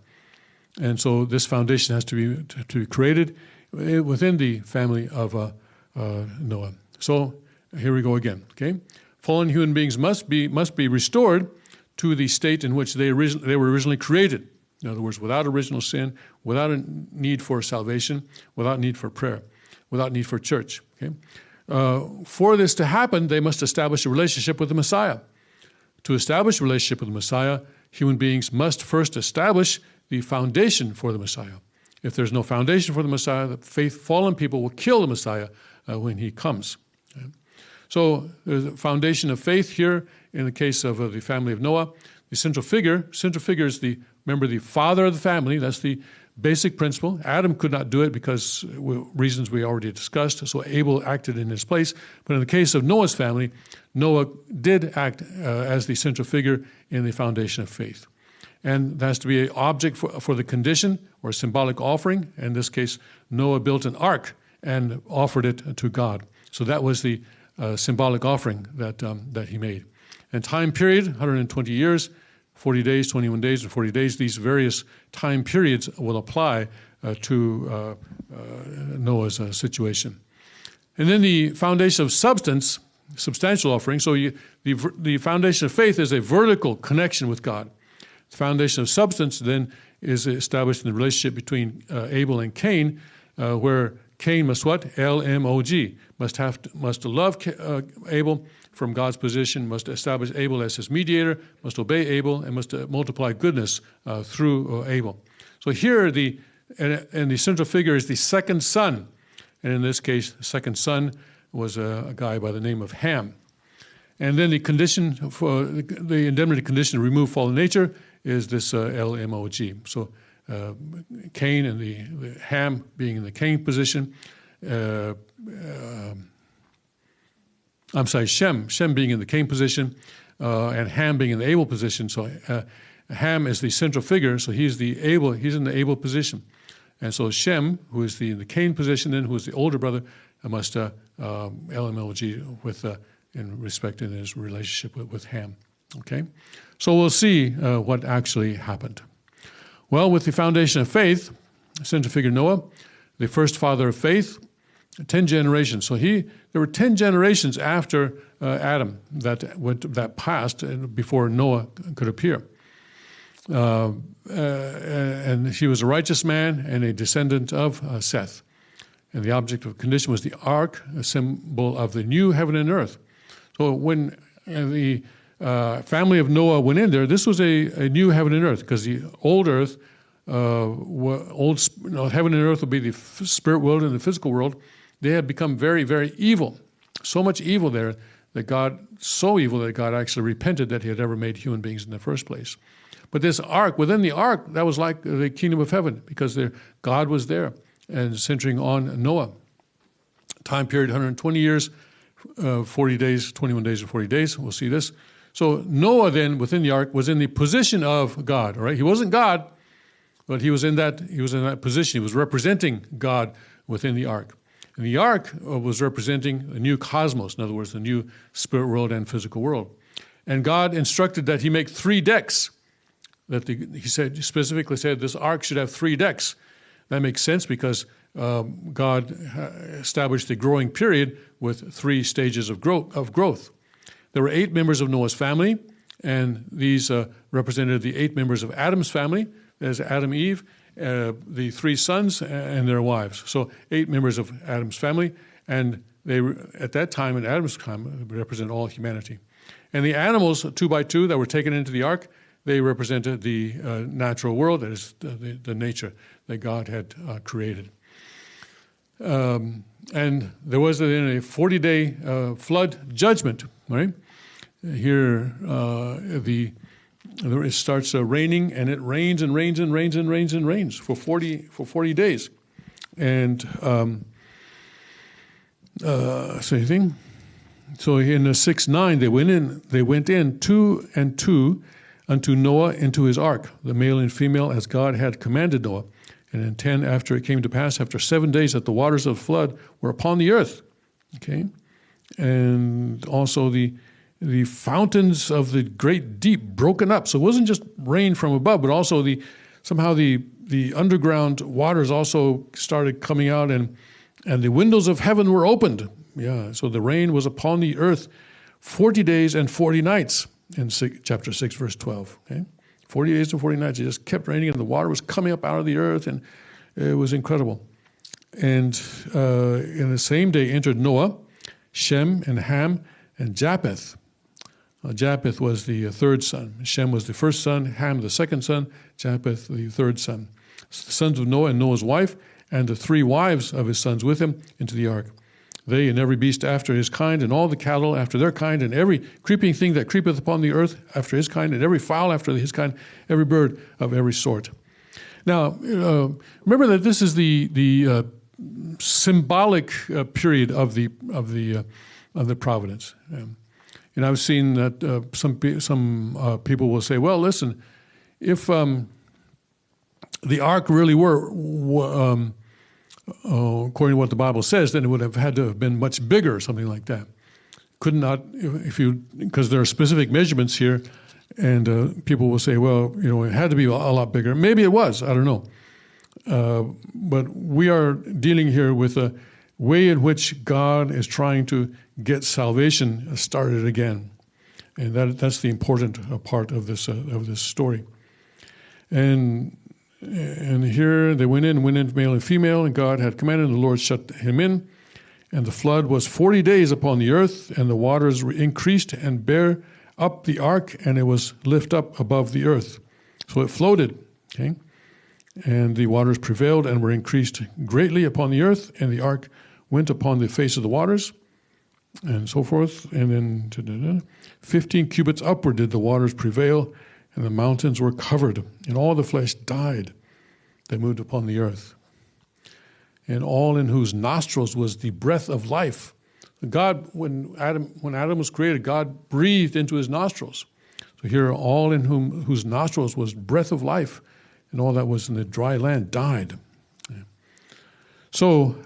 And so this foundation has to be created within the family of Noah. So here we go again, okay? Fallen human beings must be restored to the state in which they were originally created. In other words, without original sin, without a need for salvation, without need for prayer, without need for church. Okay? For this to happen, they must establish a relationship with the Messiah. To establish a relationship with the Messiah, human beings must first establish the foundation for the Messiah. If there's no foundation for the Messiah, the fallen people will kill the Messiah when he comes. Okay? So there's a foundation of faith here in the case of the family of Noah. The central figure is the father of the family. That's the basic principle. Adam could not do it because reasons we already discussed, so Abel acted in his place. But in the case of Noah's family, Noah did act as the central figure in the foundation of faith. And there has to be an object for the condition or a symbolic offering. In this case, Noah built an ark and offered it to God. So that was the symbolic offering that he made. And time period, 120 years, 40 days, 21 days, and 40 days. These various time periods will apply to Noah's situation. And then the foundation of substantial offering. So the foundation of faith is a vertical connection with God. The foundation of substance then is established in the relationship between Abel and Cain, where Cain must what? LMOG. Must love Abel from God's position, must establish Abel as his mediator, must obey Abel, and must multiply goodness through Abel. So here the central figure is the second son. And in this case, the second son was a guy by the name of Ham. And then the condition for the indemnity condition to remove fallen nature is this LMOG. So Cain and the Ham being in the Cain position. Shem being in the Cain position, and Ham being in the Abel position. So Ham is the central figure, so he's in the Abel position. And so Shem, who is in the Cain position, then who is the older brother, must LMLG with in respect in his relationship with Ham. Okay, so we'll see what actually happened. Well, with the foundation of faith, central figure Noah, the first father of faith, 10 generations. So there were 10 generations after Adam that passed before Noah could appear. And he was a righteous man and a descendant of Seth. And the object of condition was the ark, a symbol of the new heaven and earth. So when the family of Noah went in there, this was a new heaven and earth, because the old earth, heaven and earth would be the spirit world and the physical world. They had become very, very evil. So much evil there that God actually repented that he had ever made human beings in the first place. But this ark, within the ark, that was like the kingdom of heaven, because God was there and centering on Noah. Time period, 120 years, 40 days, 21 days and 40 days. We'll see this. So Noah then, within the ark, was in the position of God, all right? He wasn't God, but he was in that position. He was representing God within the ark. And the ark was representing a new cosmos, in other words, the new spirit world and physical world. And God instructed that he make 3 decks. He specifically said this ark should have 3 decks. That makes sense because God established the growing period with 3 stages of growth. There were 8 members of Noah's family, and these represented the 8 members of Adam's family. There's Adam, Eve, the 3 sons and their wives. So 8 members of Adam's family, and they at that time, in Adam's time, represent all humanity. And the animals, 2 by 2, that were taken into the ark, they represented the natural world, that is the nature that God had created. And there was then a 40-day flood judgment, right? Here it starts raining, and it rains and rains and rains and rains and rains for 40 days. And same thing. So in 6:9 they went in 2 and 2 unto Noah into his ark, the male and female, as God had commanded Noah. And in 10, after it came to pass, after 7 days, that the waters of the flood were upon the earth. Okay, and also the fountains of the great deep broken up. So it wasn't just rain from above, but also somehow the underground waters also started coming out, and the windows of heaven were opened. Yeah, so the rain was upon the earth 40 days and 40 nights in chapter 6, verse 12. Okay, 40 days and 40 nights. It just kept raining, and the water was coming up out of the earth, and it was incredible. And in the same day entered Noah, Shem, and Ham, and Japheth. Japheth was the 3rd son. Shem was the 1st son, Ham the 2nd son, Japheth the 3rd son. The sons of Noah and Noah's wife, and the 3 wives of his sons with him into the ark. They and every beast after his kind, and all the cattle after their kind, and every creeping thing that creepeth upon the earth after his kind, and every fowl after his kind, every bird of every sort. Now, remember that this is the symbolic period of the providence. And I've seen that some people will say, well, listen, if the ark really were according to what the Bible says, then it would have had to have been much bigger or something like that. Because there are specific measurements here, and people will say, well, it had to be a lot bigger. Maybe it was, I don't know. But we are dealing here with a way in which God is trying to get salvation started again. And that's the important part of this story. And here they went in male and female, and God had commanded, and the Lord shut him in. And the flood was 40 days upon the earth, and the waters increased and bare up the ark, and it was lift up above the earth. So it floated, okay? And the waters prevailed and were increased greatly upon the earth, and the ark went upon the face of the waters, and so forth. And then 15 cubits upward did the waters prevail, and the mountains were covered, and all the flesh died. that moved upon the earth. And all in whose nostrils was the breath of life. God, when Adam was created, God breathed into his nostrils. So here, all in whose nostrils was breath of life, and all that was in the dry land died. So,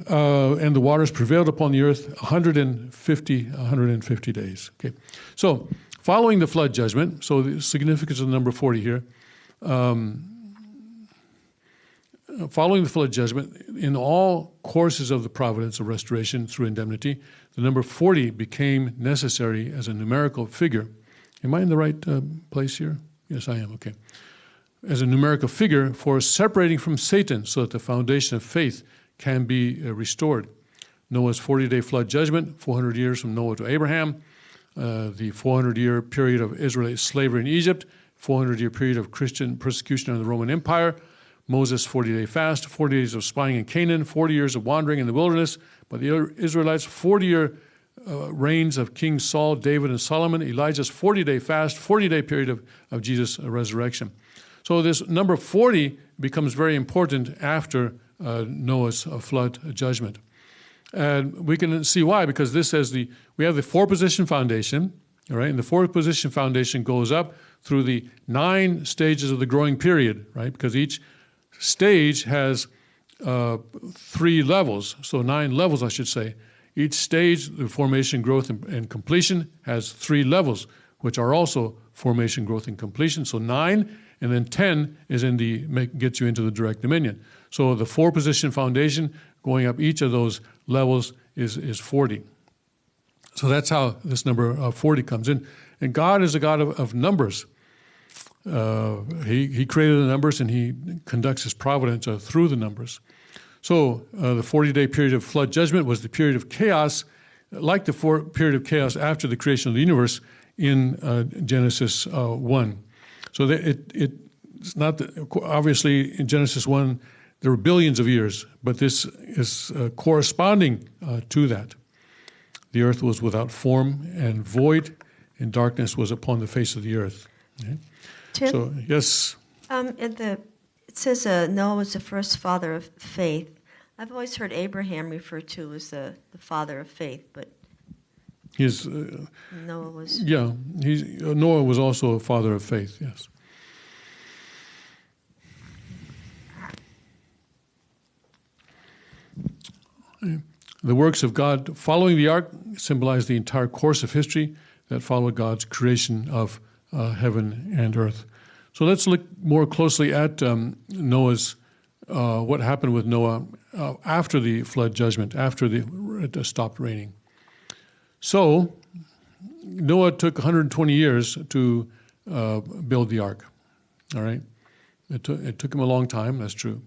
and the waters prevailed upon the earth 150 days. Okay, so following the flood judgment, so the significance of the number 40 here. Following the flood judgment, in all courses of the providence of restoration through indemnity, the number 40 became necessary as a numerical figure. Am I in the right place here? Yes, I am. Okay. As a numerical figure for separating from Satan so that the foundation of faith can be restored. Noah's 40-day flood judgment, 400 years from Noah to Abraham, the 400-year period of Israelite slavery in Egypt, 400-year period of Christian persecution under the Roman Empire, Moses' 40-day fast, 40 days of spying in Canaan, 40 years of wandering in the wilderness by the Israelites, 40-year reigns of King Saul, David, and Solomon, Elijah's 40-day fast, 40-day period of Jesus' resurrection. So this number 40 becomes very important after Noah's flood judgment. And we can see why, because this says we have the four-position foundation, all right, and the four-position foundation goes up through the 9 stages of the growing period, right, because each stage has 3 levels, so 9 levels, I should say. Each stage, the formation, growth, and completion, has 3 levels, which are also formation, growth, and completion. So 9, and then 10 is gets you into the direct dominion. So the 4-position foundation, going up each of those levels, is 40. So that's how this number 40 comes in. And God is a God of numbers. He created the numbers, and he conducts his providence through the numbers. So the 40-day period of flood judgment was the period of chaos, like the period of chaos after the creation of the universe in Genesis 1. So it's not obviously in Genesis 1 there were billions of years, but this is corresponding to that. The earth was without form and void, and darkness was upon the face of the earth. Okay? Tim? So, yes. It says Noah was the first father of faith. I've always heard Abraham referred to as the father of faith, but Noah was... Yeah, Noah was also a father of faith, yes. The works of God following the ark symbolize the entire course of history that followed God's creation of heaven and earth. So let's look more closely at Noah's, what happened with Noah after the flood judgment, after it stopped raining. So Noah took 120 years to build the ark. All right, it took him a long time. That's true.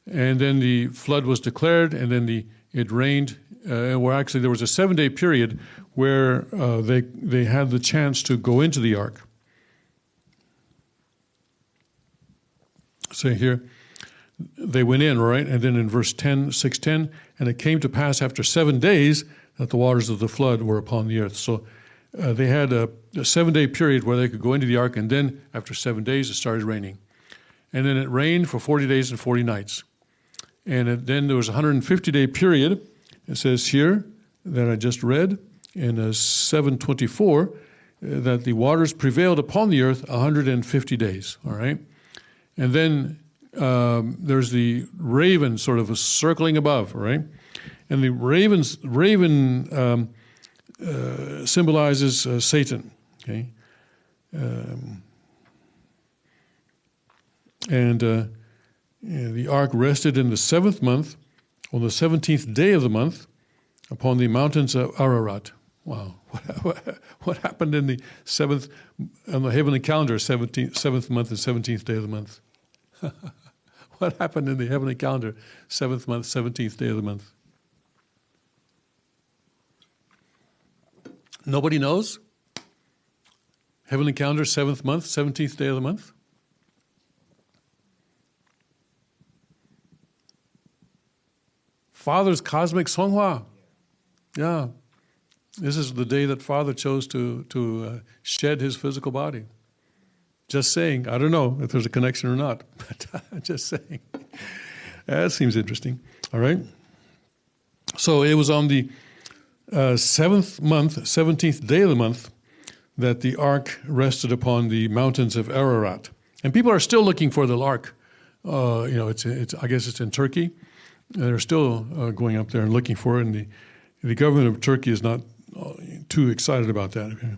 And then the flood was declared, and then it rained. There was a 7-day period where they had the chance to go into the ark. So here, they went in, right? And then in verse 6:10, and it came to pass after 7 days that the waters of the flood were upon the earth. So they had a 7-day period where they could go into the ark, and then after 7 days it started raining. And then it rained for 40 days and 40 nights. And then there was a 150-day period, it says here, that I just read, in 7:24, that the waters prevailed upon the earth 150 days, all right? And then there's the raven sort of circling above, all right? And the raven symbolizes Satan, okay? The ark rested in the 7th month, on the 17th day of the month, upon the mountains of Ararat. Wow, what happened in the 7th, on the heavenly calendar, 7th month and 17th day of the month? What happened in the heavenly calendar, 7th month, 17th day of the month? Nobody knows? Heavenly calendar, 7th month, 17th day of the month? Father's cosmic Songhua. Yeah. This is the day that Father chose to shed his physical body. Just saying. I don't know if there's a connection or not, but just saying. That seems interesting. All right. So it was on the 7th month, 17th day of the month, that the ark rested upon the mountains of Ararat. And people are still looking for the ark. It's I guess it's in Turkey. They're still going up there and looking for it, and the government of Turkey is not too excited about that. Okay.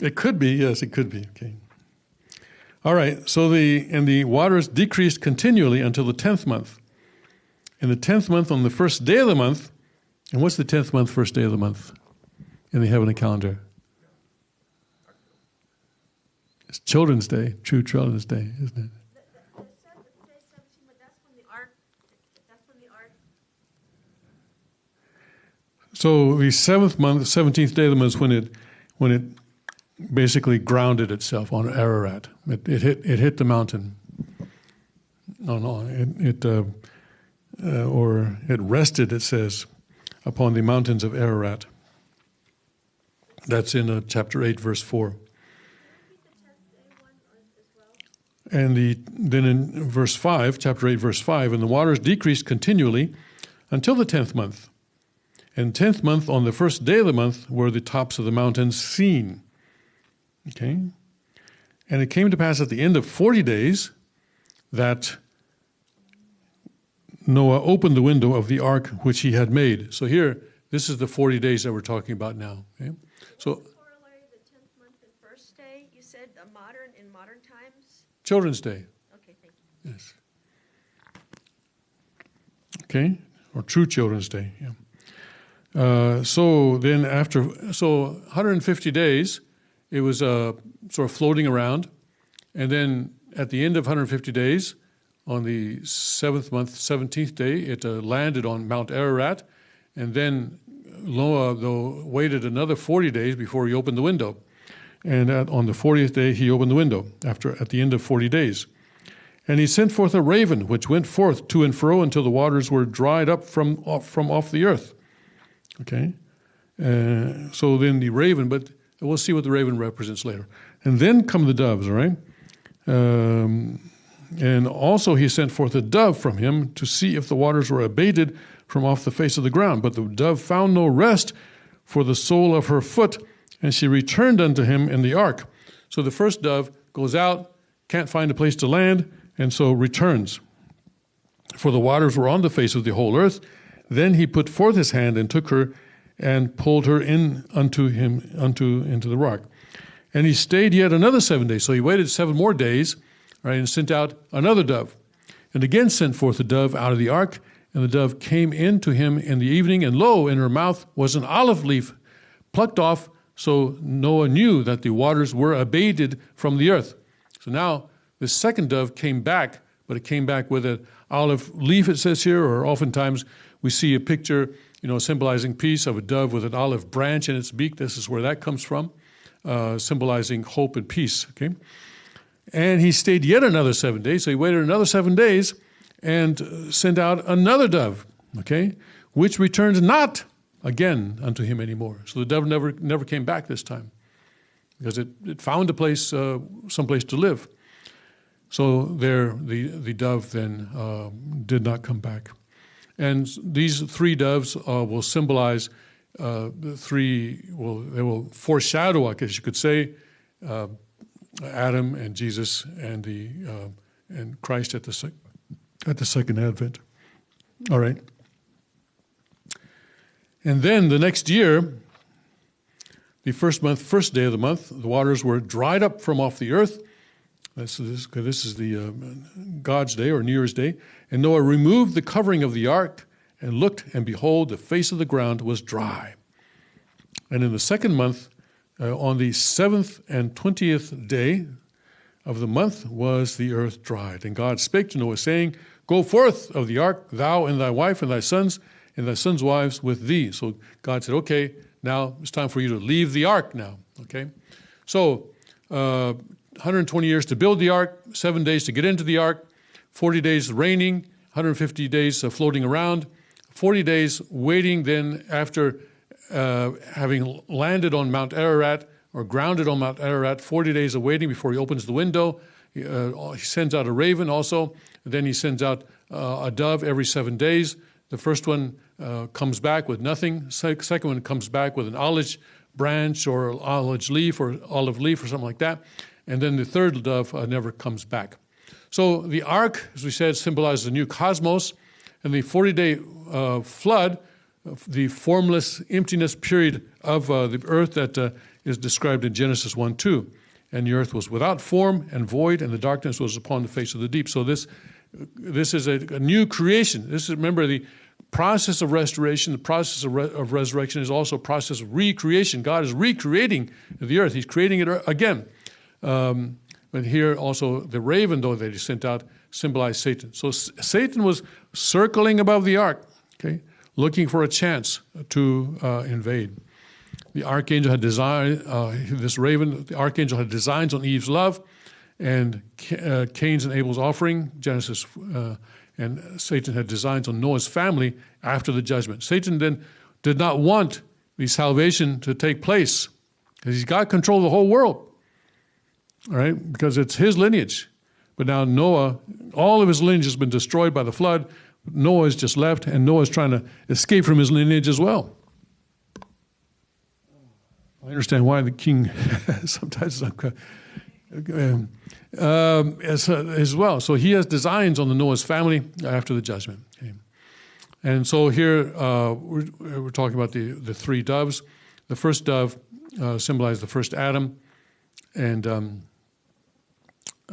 It could be, yes, it could be. Okay. All right. So the waters decreased continually until the 10th month. In the 10th month, on the first day of the month, and what's the 10th month, first day of the month in the heavenly calendar? It's Children's Day, true Children's Day, isn't it? So the 7th month, the 17th day of the month, is when it basically grounded itself on Ararat. It hit the mountain. It rested, it says, upon the mountains of Ararat. That's in chapter 8, verse 4. And then in verse 5, chapter 8, verse 5, and the waters decreased continually until the 10th month. And 10th month, on the first day of the month, were the tops of the mountains seen. Okay? And it came to pass at the end of 40 days that Noah opened the window of the ark which he had made. So here, this is the 40 days that we're talking about now. Okay? So, corollary, the 10th month and first day, you said in modern times? Children's Day. Okay, thank you. Yes. Okay? Or True Children's Day, yeah. So then 150 days, it was sort of floating around. And then at the end of 150 days, on the 7th month, 17th day, it landed on Mount Ararat. And then Noah, though, waited another 40 days before he opened the window. And on the 40th day, he opened the window at the end of 40 days. And he sent forth a raven, which went forth to and fro until the waters were dried up from off the earth. Okay? So then the raven, but we'll see what the raven represents later. And then come the doves, all right? And also he sent forth a dove from him to see if the waters were abated from off the face of the ground. But the dove found no rest for the sole of her foot, and she returned unto him in the ark. So the first dove goes out, can't find a place to land, and so returns. For the waters were on the face of the whole earth. Then he put forth his hand and took her and pulled her in into the rock. And he stayed yet another 7 days. So he waited 7 more days, right, and sent out another dove. And again sent forth the dove out of the ark. And the dove came in to him in the evening, and lo, in her mouth was an olive leaf plucked off. So Noah knew that the waters were abated from the earth. So now the second dove came back, but it came back with an olive leaf, it says here, or oftentimes we see a picture, symbolizing peace of a dove with an olive branch in its beak. This is where that comes from, symbolizing hope and peace. Okay, and he stayed yet another 7 days. So he waited another 7 days and sent out another dove. Okay, which returned not again unto him anymore. So the dove never came back this time, because it found a place, someplace to live. So there, the dove then did not come back. And these 3 doves will symbolize the 3. They will foreshadow, I guess you could say, Adam and Jesus and Christ at the second advent. All right. And then the next year, the first day of the month, the waters were dried up from off the earth. This is the God's day, or New Year's Day. And Noah removed the covering of the ark and looked, and behold, the face of the ground was dry. And in the second month, on the 7th and 20th day of the month, was the earth dried. And God spake to Noah, saying, Go forth of the ark, thou and thy wife and thy sons wives with thee. So God said, okay, now it's time for you to leave the ark now. Okay? So 120 years to build the ark, 7 days to get into the ark, 40 days raining, 150 days floating around, 40 days waiting. Then after having landed on Mount Ararat or grounded on Mount Ararat, 40 days of waiting before he opens the window. He sends out a raven also. Then he sends out a dove every 7 days. The first one comes back with nothing. Second one comes back with an olive branch or olive leaf or something like that. And then the third dove never comes back. So the ark, as we said, symbolizes the new cosmos. And the 40-day flood, the formless emptiness period of the earth that is described in Genesis 1:2. And the earth was without form and void, and the darkness was upon the face of the deep. So this is a new creation. This is, remember, the process of restoration, the process of resurrection is also a process of recreation. God is recreating the earth. He's creating it again. But here also the raven, though, that he sent out symbolized Satan. So Satan was circling above the ark, okay, looking for a chance to invade. The archangel had designed, this raven, the archangel had designs on Eve's love and Cain's and Abel's offering, Genesis, and Satan had designs on Noah's family after the judgment. Satan then did not want the salvation to take place because he's got control of the whole world, all right, because it's his lineage. But now Noah, all of his lineage has been destroyed by the flood. Noah is just left, and Noah is trying to escape from his lineage as well. I understand why the king sometimes as well. So he has designs on the Noah's family after the judgment. Okay. And so here we're talking about the three doves. The first dove symbolized the first Adam and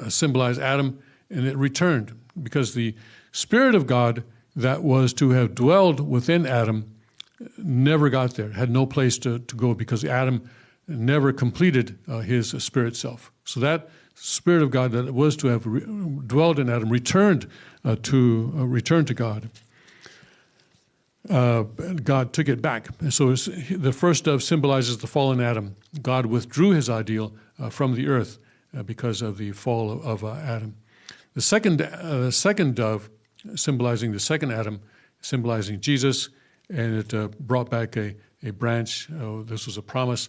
symbolized Adam, and it returned because the Spirit of God that was to have dwelled within Adam never got there, had no place to go because Adam never completed his spirit self. So that Spirit of God that was to have dwelled in Adam returned to God. God took it back. And so the first dove symbolizes the fallen Adam. God withdrew his ideal from the earth because of the fall of Adam. The second dove symbolizing the second Adam, symbolizing Jesus, and it brought back a branch. This was a promise,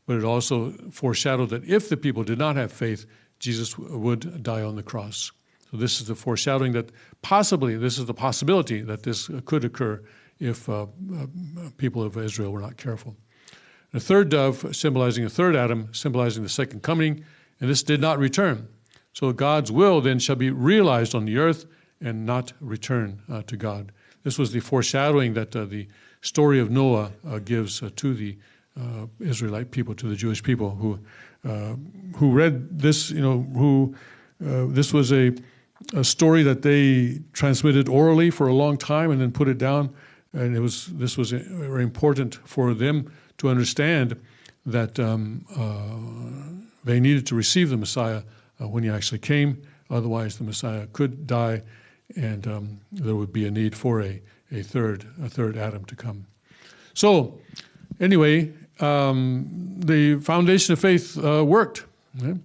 but it also foreshadowed that if the people did not have faith, Jesus would die on the cross. So this is the foreshadowing that possibly, this is the possibility that this could occur if people of Israel were not careful. The third dove, symbolizing the third Adam, symbolizing the second coming, and this did not return. So God's will then shall be realized on the earth and not return to God. This was the foreshadowing that the story of Noah gives to the Israelite people, to the Jewish people who read this. This was a story that they transmitted orally for a long time and then put it down. And this was very important for them to understand that they needed to receive the Messiah when he actually came. Otherwise, the Messiah could die, and there would be a need for a third Adam to come. So, anyway, the foundation of faith worked. Okay?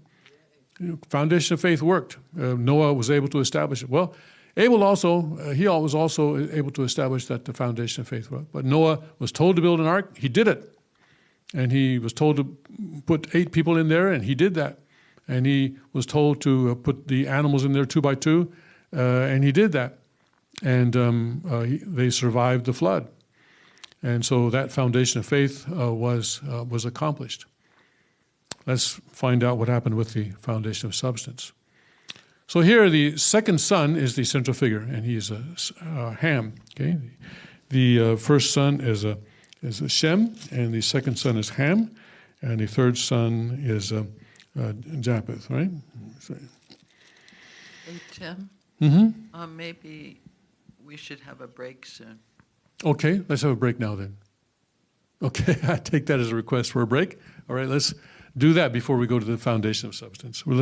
Foundation of faith worked. Noah was able to establish it. Well, Abel was also able to establish that the foundation of faith worked. But Noah was told to build an ark. He did it. And he was told to put 8 people in there, and he did that. And he was told to put the animals in there 2 by 2, and he did that. And they survived the flood. And so that foundation of faith was accomplished. Let's find out what happened with the foundation of substance. So here, the second son is the central figure, and he is Ham. Okay, the first son is a Shem, and the second son is Ham, and the third son is Japheth. Right? Hey, Tim. Mm-hmm. Maybe we should have a break soon. Okay, let's have a break now then. Okay, I take that as a request for a break. All right, let's do that before we go to the foundation of substance.